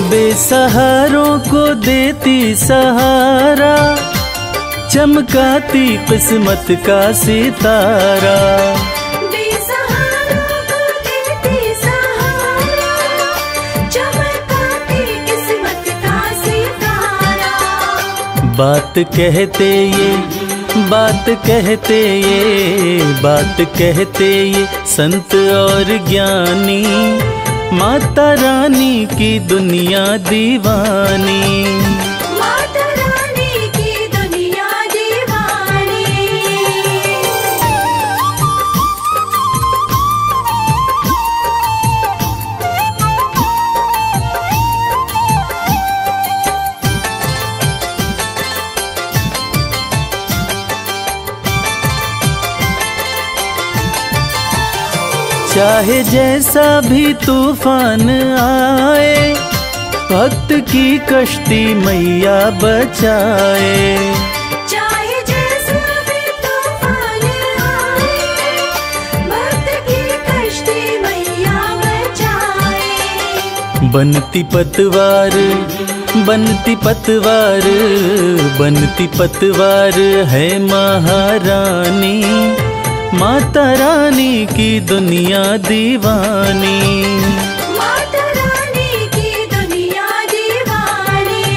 बेसहारों को देती सहारा, चमकाती किस्मत का सितारा। बेसहारों को देती सहारा, बात कहते ये बात कहते ये बात कहते ये संत और ज्ञानी, माता रानी की दुनिया दीवानी। माता रानी की दुनिया दीवानी। चाहे जैसा भी तूफान आए, भक्त की कश्ती मैया बचाए। चाहे जैसा भी तूफान आए, भक्त की कश्ती मैया बचाए। बनती पतवार बनती पतवार बनती पतवार है महारानी, माता रानी की दुनिया दीवानी। माता रानी की दुनिया दीवानी।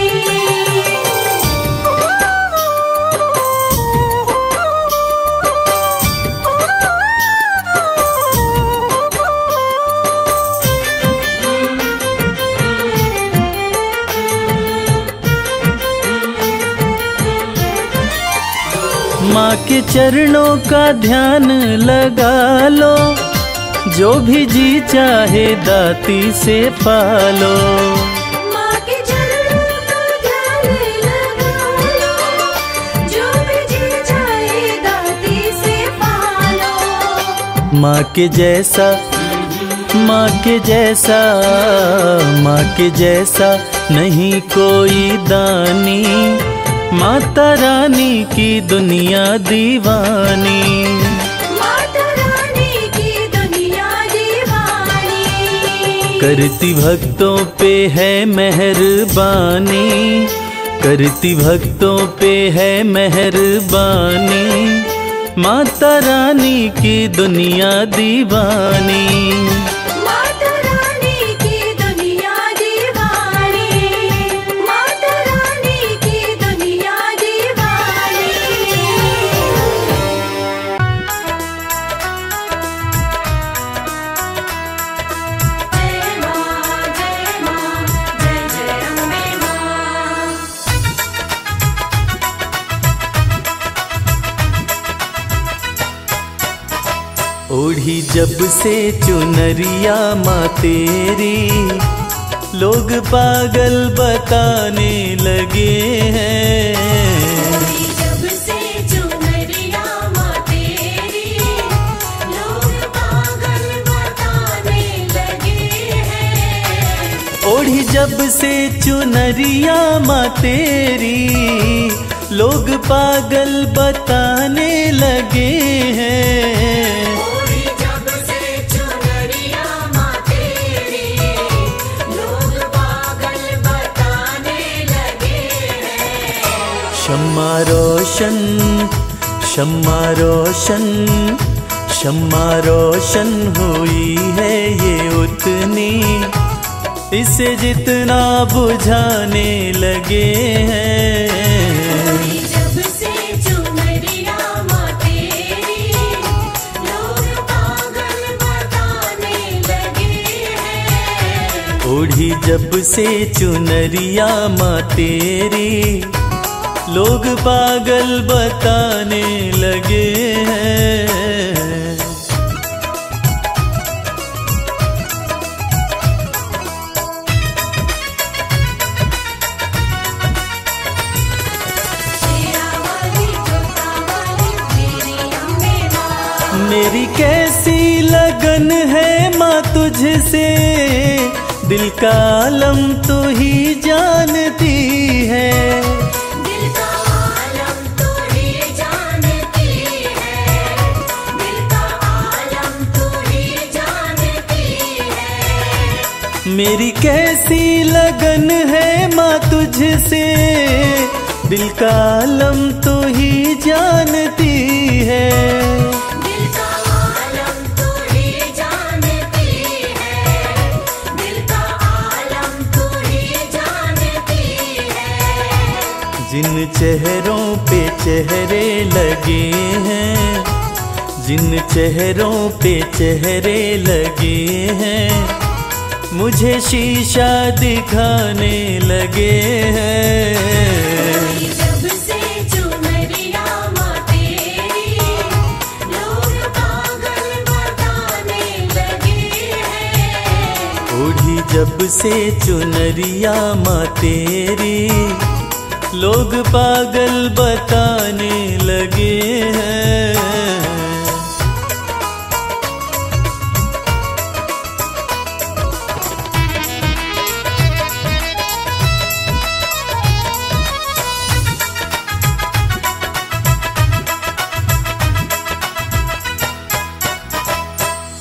माँ के चरणों का ध्यान लगा लो, जो भी जी चाहे दाती से पालो। माँ के चरणों का ध्यान लगा लो, जो भी जी चाहे दाती से पालो। माँ के जैसा माँ के जैसा माँ के जैसा नहीं कोई दानी, माता रानी की दुनिया दीवानी। माता रानी की दुनिया दीवानी। करती भक्तों पे है मेहरबानी, करती भक्तों पे है मेहरबानी, माता रानी की दुनिया दीवानी। माता रानी की दुनिया दीवानी। माता रानी की दुनिया दीवानी। जय माँ जय माँ जय जय अम्बे माँ। ओढ़ी जब से चुनरिया माँ तेरी, लोग पागल बताने लगे हैं। जब से चुनरिया माँ तेरी, लोग पागल बताने लगे हैं। ओढ़ी जब से चुनरिया माँ तेरी, लोग पागल बताने लगे हैं। ओढ़ी जब से चुनरिया माँ तेरी, लोग पागल बताने लगे हैं। शम्मा रोशन शम्मा रोशन शम्मा रोशन हुई है ये उतनी, इसे जितना बुझाने लगे हैं। जब से चुनरिया माँ तेरी, लोग पागल बताने लगे हैं। ओढ़ी जब से चुनरिया माँ तेरी, लोग पागल बताने लगे हैं। मेरी कैसी लगन है माँ तुझसे, दिल का आलम तू ही जानती है। दिल का आलम तू ही जानती है। दिल का आलम तू ही जानती है। मेरी कैसी लगन है माँ तुझसे, दिल का आलम तू ही जानती है। दिल का आलम तू ही जानती है। दिल का आलम तू ही जानती है। जिन चेहरों पे चेहरे लगे हैं, जिन चेहरों पे चेहरे लगे हैं, मुझे शीशा दिखाने लगे हैं। जब से चुनरिया माँ तेरी लोग पागल बताने लगे हैं। ओढ़ी जब से चुनरिया माँ तेरी लोग पागल बताने लगे हैं।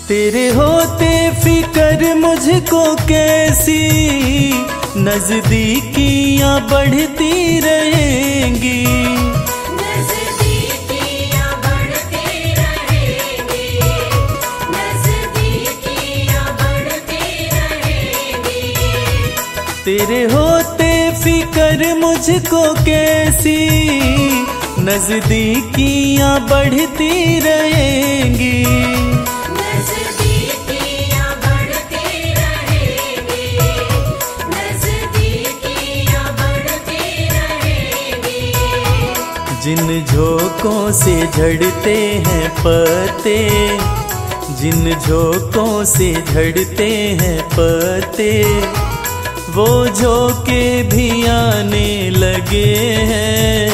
तेरे होते फिक्र मुझको कैसी नजदीकियां बढ़ती रहेंगी, नजदीकियां बढ़ती रहेंगी, नजदीकियां बढ़ती रहेंगी। तेरे होते फिक्र मुझको कैसी नजदीकियां बढ़ती रहेंगी। नजदीकियां बढ़ती रहेंगी, नजदीकियां बढ़ती रहेंगी। जिन झोंकों से झड़ते हैं पत्ते, जिन झोंकों से झड़ते हैं पत्ते, वो झोंके भी आने लगे हैं।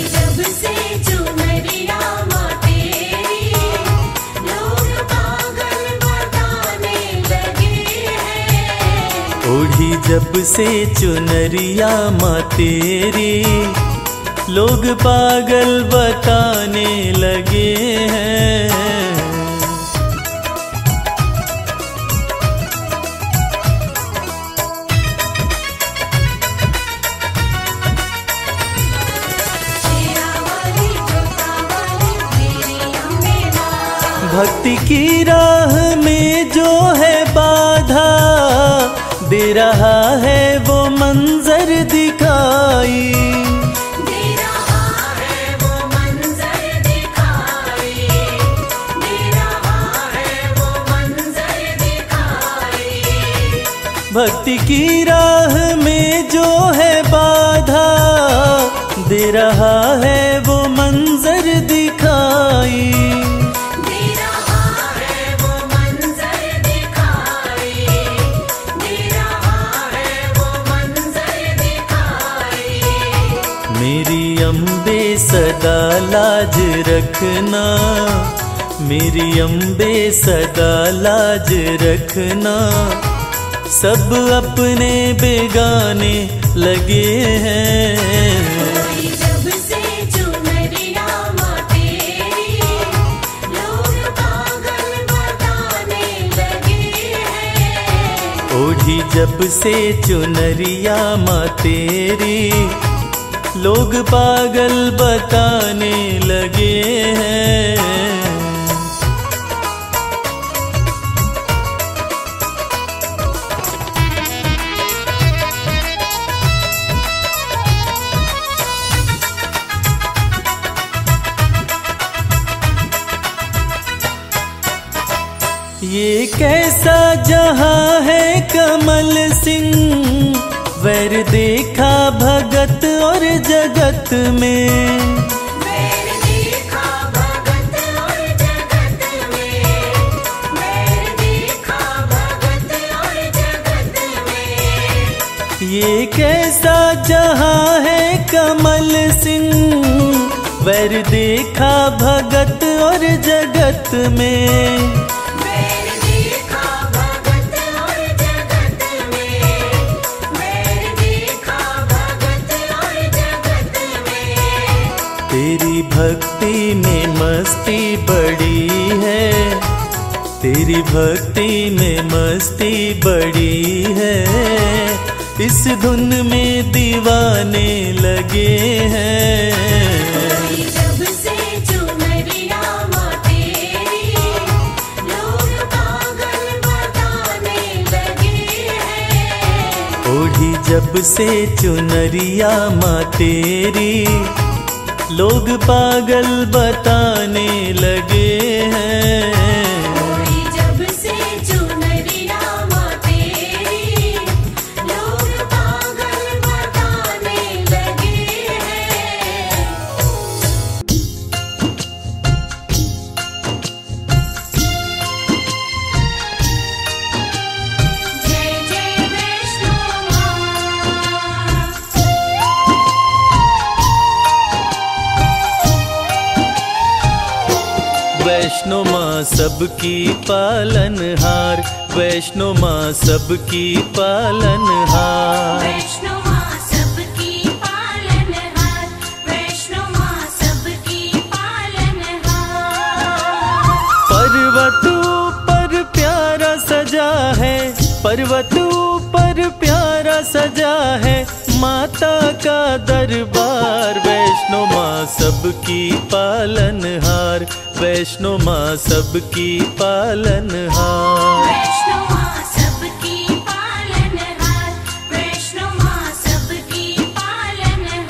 जब से चुनरिया माँ तेरी लोग पागल बताने लगे हैं। ओढ़ी जब से चुनरिया माँ तेरी लोग पागल बताने लगे हैं। भक्ति की राह में जो है बाधा, दे रहा है वो मंजर दिखाई, दे रहा है वो मंजर दिखाई, दे रहा है वो मंजर दिखाई। भक्ति की राह में जो है बाधा, दे रहा है वो मंजर दिखाई। मेरी अम्बे सदा लाज रखना, मेरी अम्बे सदा लाज रखना, सब अपने बेगाने लगे हैं। जब से चुनरिया माँ तेरी लोग पागल बताने लगे हैं। ओढ़ी जब से चुनरिया माँ तेरी लोग पागल बताने लगे हैं। ये कैसा जहां है कमल सिंह, वैर देखा भगत और जगत में, वैर देखा भगत और जगत में, वैर देखा भगत और जगत में। ये कैसा जहां है कमल सिंह, वैर देखा भगत और जगत में। तेरी भक्ति में मस्ती बड़ी है, तेरी भक्ति में मस्ती बड़ी है, इस धुन में दीवाने लगे हैं। जब से चुनरिया माँ तेरी लोग पागल बताने लगे हैं। ओढ़ी जब जब से चुनरिया माँ तेरी लोग पागल बताने लगे हैं। ओढ़ी जब से चुनरिया माँ तेरी लोग पागल बताने लगे हैं। जय जय वैष्णो माँ। वैष्णो माँ सबकी पालनहार, वैष्णो माँ सबकी पालनहार। वैष्णो माँ सबकी पालनहार, वैष्णो माँ सबकी पालनहार। पर्वत ऊपर प्यारा सजा है, पर्वत ऊपर प्यारा सजा है माता का दरबार। वैष्णो माँ सबकी पालनहार, वैष्णो माँ सबकी पालनहार। वैष्णो माँ सबकी पालनहार, वैष्णो माँ सबकी पालनहार।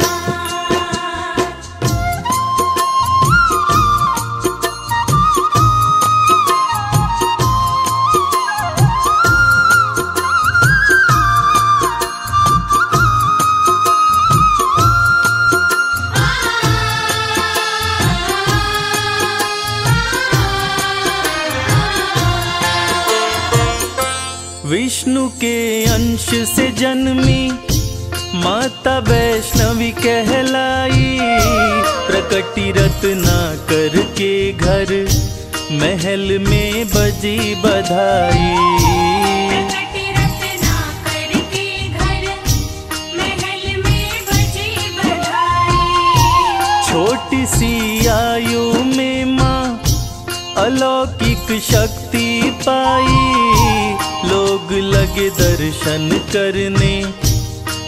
विष्णु के अंश से जन्मी माता वैष्णवी कहलाई। प्रकटी रत्नाकर के घर महल में बजी बधाई। प्रकटी रत्नाकर के घर महल में बजी बधाई। छोटी सी आयु में माँ अलौकिक शक्ति पाई। लोग लगे दर्शन करने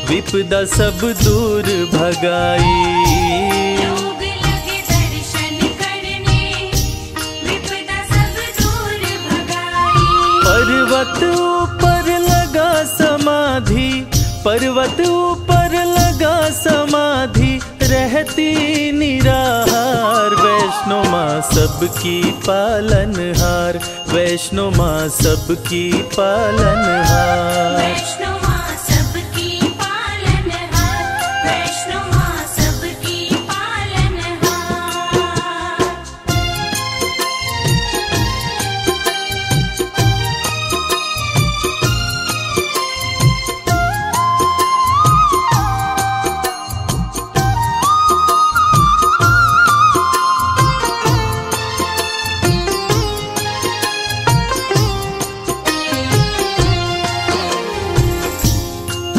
विपदा सब दूर भगाई। लोग लगे दर्शन करने विपदा सब दूर भगाई। पर्वत ऊपर लगा समाधि, पर्वत ऊपर लगा समाधि रहती निराहार। वैष्णो माँ सबकी पालनहार, वैष्णो माँ सबकी पालनहार। वैष्णो माँ सबकी पालनहार, वैष्णो माँ सबकी पालनहार।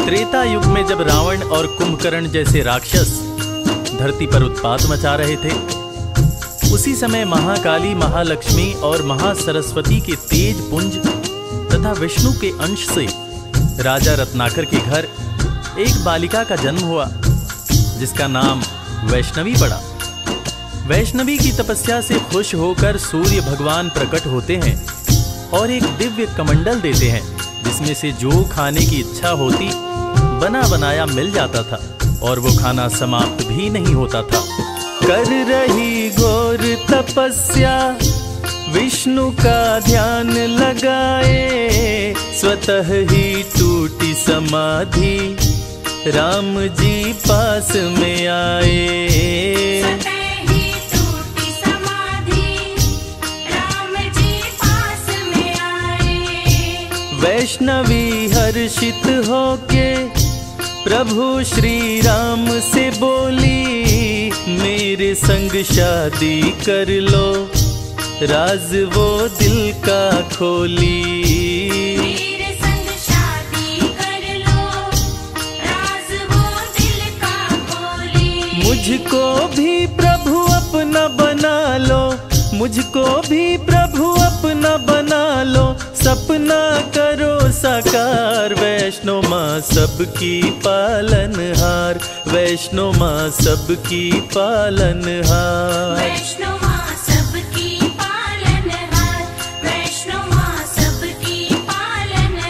त्रेता युग में जब रावण और कुंभकर्ण जैसे राक्षस धरती पर उत्पात मचा रहे थे, उसी समय महाकाली, महालक्ष्मी और महासरस्वती के तेज पुंज तथा विष्णु के अंश से राजा रत्नाकर के घर एक बालिका का जन्म हुआ जिसका नाम वैष्णवी पड़ा। वैष्णवी की तपस्या से खुश होकर सूर्य भगवान प्रकट होते हैं और एक दिव्य कमंडल देते हैं जिसमें से जो खाने की इच्छा होती बना बनाया मिल जाता था और वो खाना समाप्त भी नहीं होता था। कर रही घोर तपस्या विष्णु का ध्यान लगाए, स्वतः ही टूटी समाधि राम जी पास में आए। स्वतः ही टूटी समाधि राम जी पास में आए। वैष्णवी हर्षित होके प्रभु श्री राम से बोली, मेरे संग शादी कर लो, राज वो दिल का खोली। मेरे संग शादी कर लो, राज वो दिल का खोली। मुझको भी प्रभु अपना बना लो, मुझको भी प्रभु अपना बना लो, सपना करो साकार। वैष्णो माँ सबकी पालनहार, वैष्णो माँ सबकी पालनहार। वैष्णो माँ सबकी पालनहार, वैष्णो माँ सबकी पालनहार।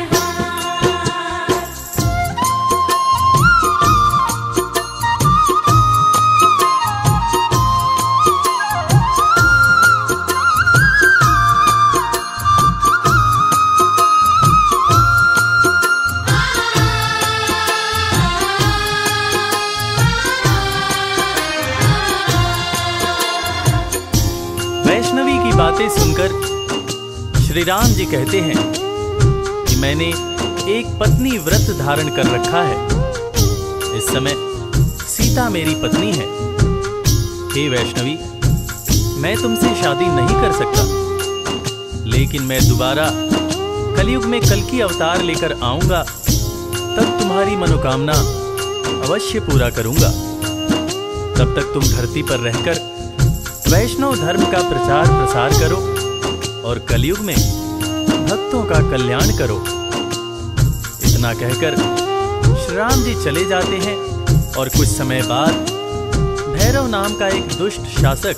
बातें सुनकर श्री राम जी कहते हैं कि मैंने एक पत्नी व्रत धारण कर रखा है। इस समय सीता मेरी पत्नी है। हे वैष्णवी, मैं तुमसे शादी नहीं कर सकता, लेकिन मैं दोबारा कलयुग में कल्कि अवतार लेकर आऊंगा, तब तुम्हारी मनोकामना अवश्य पूरा करूंगा। तब तक तुम धरती पर रहकर वैष्णव धर्म का प्रचार प्रसार करो और कलयुग में भक्तों का कल्याण करो। इतना कहकर श्री राम जी चले जाते हैं और कुछ समय बाद भैरव नाम का एक दुष्ट शासक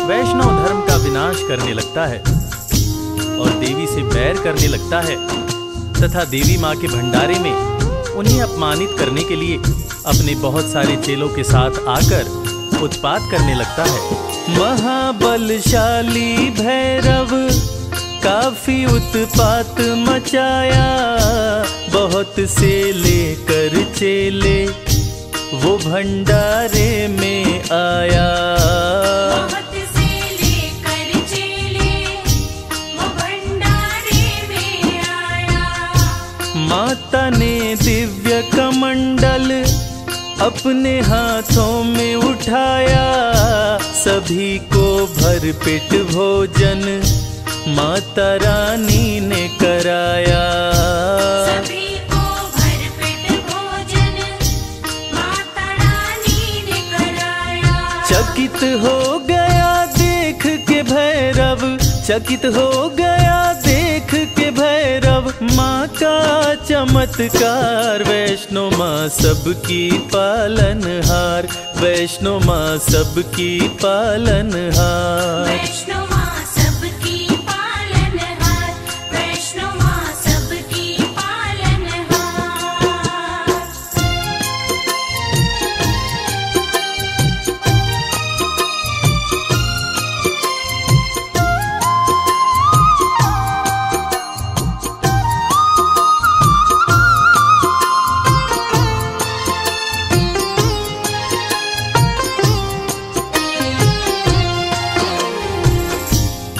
वैष्णव धर्म का विनाश करने लगता है और देवी से बैर करने लगता है तथा देवी माँ के भंडारे में उन्हें अपमानित करने के लिए अपने बहुत सारे चेलों के साथ आकर उत्पात करने लगता है। महाबलशाली भैरव काफी उत्पात मचाया, बहुत से लेकर चेले वो भंडारे में आया। बहुत से लेकर चेले वो भंडारे में आया। माता ने दिव्य कमंडल अपने हाथों में उठाया, सभी को भरपेट भोजन माता रानी ने कराया। सभी को भरपेट भोजन माता रानी ने कराया। चकित हो गया देख के भैरव, चकित हो गया देख के भैरव माँ का चमत्कार। वैष्णो माँ सबकी पालनहार, वैष्णो माँ सबकी पालनहार। वैष्णो माँ सबकी पालनहार, वैष्णो माँ सबकी पालनहार।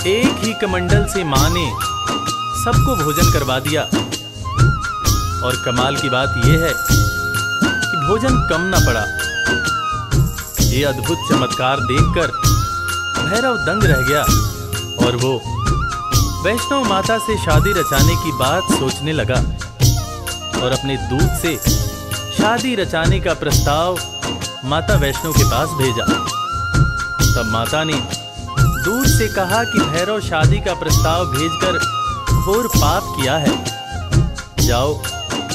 एक ही कमंडल से माँ ने सबको भोजन करवा दिया और कमाल की बात यह है कि भोजन कम न पड़ा। ये अद्भुत चमत्कार देखकर भैरव दंग रह गया और वो वैष्णव माता से शादी रचाने की बात सोचने लगा और अपने दूत से शादी रचाने का प्रस्ताव माता वैष्णव के पास भेजा। तब माता ने दूत से कहा कि भैरव शादी का प्रस्ताव भेजकर घोर पाप किया है। जाओ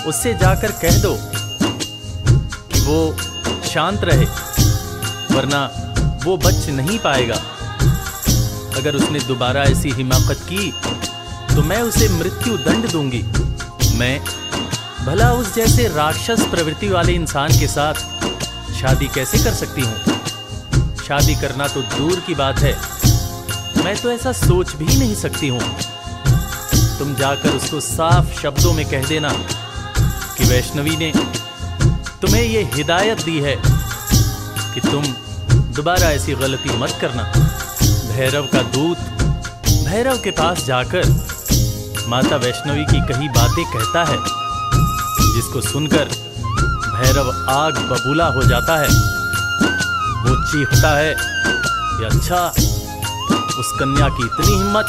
उससे जाकर कह दो कि वो शांत रहे, वरना वो बच नहीं पाएगा। अगर उसने दोबारा ऐसी हिमाकत की तो मैं उसे मृत्यु दंड दूंगी। मैं भला उस जैसे राक्षस प्रवृत्ति वाले इंसान के साथ शादी कैसे कर सकती हूँ? शादी करना तो दूर की बात है, मैं तो ऐसा सोच भी नहीं सकती हूं। तुम जाकर उसको साफ शब्दों में कह देना कि वैष्णवी ने तुम्हें ये हिदायत दी है कि तुम दोबारा ऐसी गलती मत करना। भैरव का दूत भैरव के पास जाकर माता वैष्णवी की कही बातें कहता है, जिसको सुनकर भैरव आग बबूला हो जाता है। वो चीखता है कि अच्छा, उस कन्या की इतनी हिम्मत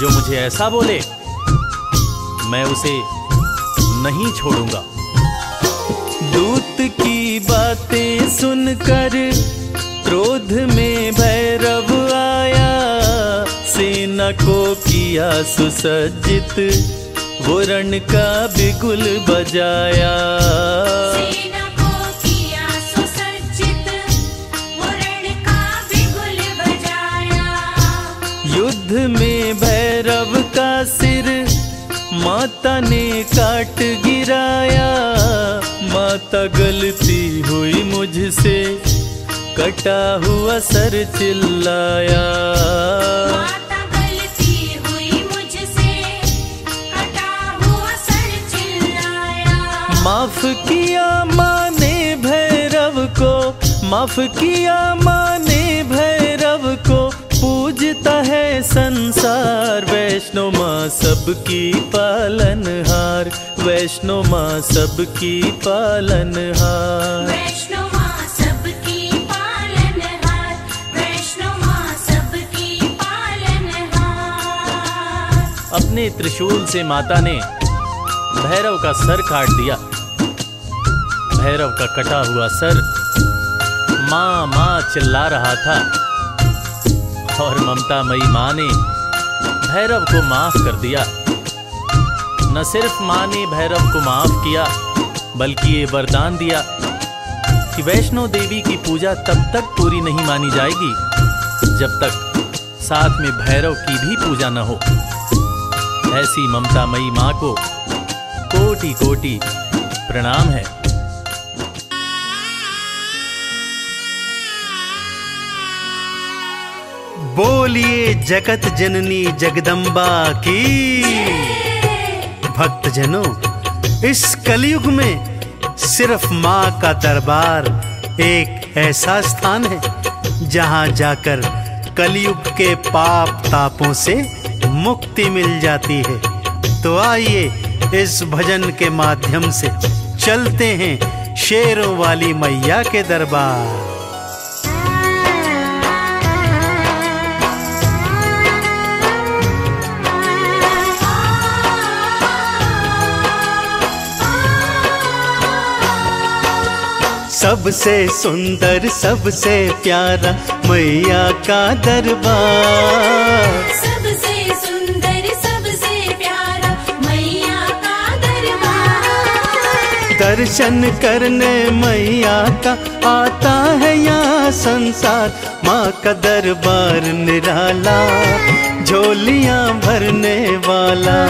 जो मुझे ऐसा बोले, मैं उसे नहीं छोड़ूंगा। दूत की बातें सुनकर क्रोध में भैरव आया, सेना को किया सुसज्जित, वो रण का बिगुल बजाया। सेना को किया सुसज्जित, वो रण का बिगुल बजाया। युद्ध में भैरव का सिर माता ने काट गिराया। माता गलती हुई मुझसे, कटा हुआ सर चिल्लाया। माता गलती हुई मुझसे, कटा हुआ सर चिल्लाया। माफ किया माँ ने भैरव को, माफ किया माँ ने भैरव को, पूजते झूमता है संसार, वैष्णो माँ सबकी पालनहार, वैष्णो माँ सबकी पालनहार। वैष्णो माँ सबकी पालनहार, वैष्णो माँ सबकी पालनहार। अपने त्रिशूल से माता ने भैरव का सर काट दिया। भैरव का कटा हुआ सर माँ माँ चिल्ला रहा था और ममतामयी माँ ने भैरव को माफ कर दिया। न सिर्फ माँ ने भैरव को माफ किया बल्कि ये वरदान दिया कि वैष्णो देवी की पूजा तब तक पूरी नहीं मानी जाएगी जब तक साथ में भैरव की भी पूजा न हो। ऐसी ममतामयी माँ को कोटि कोटि प्रणाम है। बोलिए जगत जननी जगदम्बा की। भक्तजनों, इस कलयुग में सिर्फ माँ का दरबार एक ऐसा स्थान है जहाँ जाकर कलयुग के पाप तापों से मुक्ति मिल जाती है। तो आइए इस भजन के माध्यम से चलते हैं शेरों वाली मैया के दरबार। सबसे सुंदर सबसे प्यारा मैया का दरबार, सबसे सुंदर सबसे प्यारा मैया का दरबार। दर्शन करने मैया का आता है यहाँ संसार। माँ का दरबार निराला, झोलियाँ भरने वाला।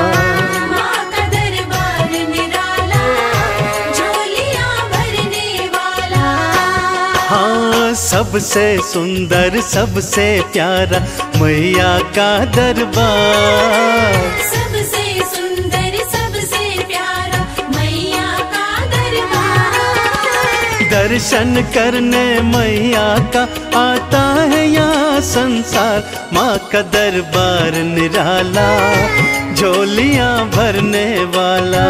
माँ का दरबार निराला, झोलियाँ भरने वाला। हाँ, सबसे सुंदर सबसे प्यारा मैया का दरबार, सबसे सुंदर सबसे प्यारा मैया का दरबार। दर्शन करने मैया का आता है यहाँ संसार। माँ का दरबार निराला, झोलियाँ भरने वाला।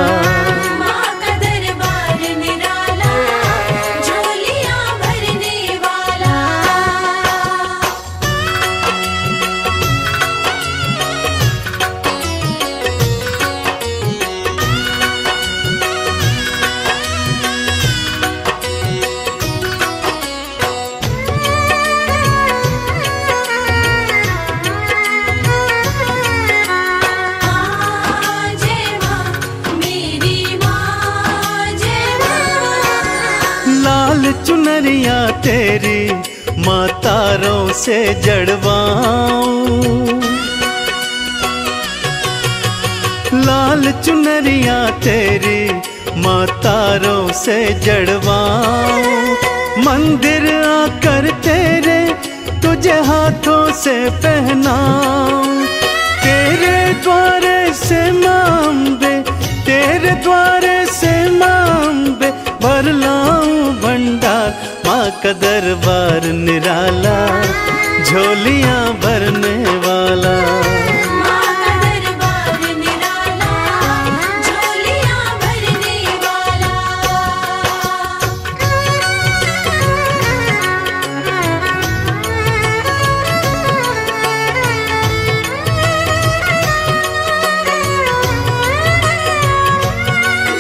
माँ का दरबार निराला, झोलियाँ भरने वाला। जय माँ मेरी माँ, जय माँ। लाल चुनरिया तेरी माँ तारों से जड़वाऊं, लाल चुनरिया तेरी माँ तारों से जड़वाऊं। मंदिर आकर तेरे तुझे हाथों से पहनाऊं। तेरे द्वारे से मांबे, तेरे द्वारे से मांबे भर लाऊं भंडार। माँ का दरबार निराला, झोलियाँ भरने वाला। माँ का दरबार निराला, झोलियाँ भरने वाला।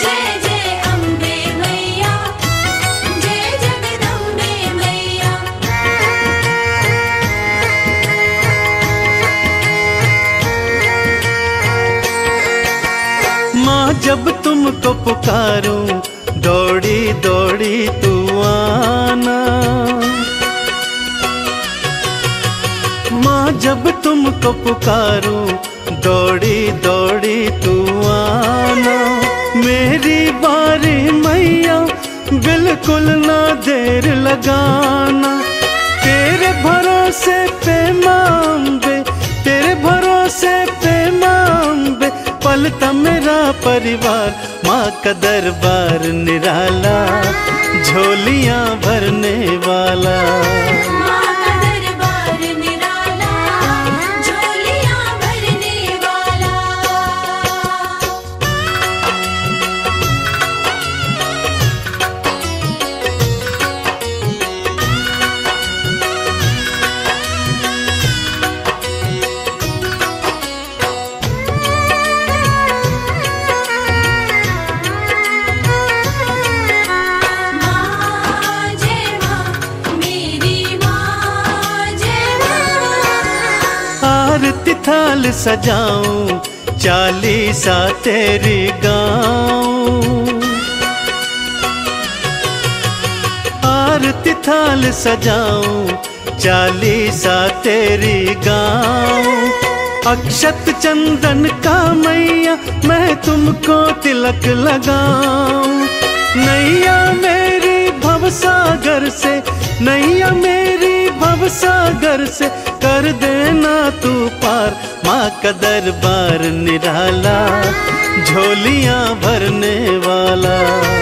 जय जय अम्बे मैया, जय जगदम्बे मैया। माँ जब तुमको पुकारूं, दौड़ी दौड़ी तू आना। माँ जब तुमको पुकारूं, दौड़ी दौड़ी तू आना। मेरी बारी मैया, बिल्कुल ना देर लगाना। तेरे भरोसे पे मांबे, तेरे भरोसे पे मांबे पलता मेरा परिवार। माँ का दरबार निराला, झोलियाँ भरने वाला। माँ का दरबार निराला, थाल सजाऊं, चालीसा तेरी गाऊं। आरती थाल सजाऊं, चालीसा तेरी गाऊं। अक्षत चंदन का मैया मैं तुमको तिलक लगाऊं। नैया मेरी भवसागर से, नैया मेरी भवसागर से कर देना तू पार। माँ का दरबार निराला, झोलियां भरने वाला।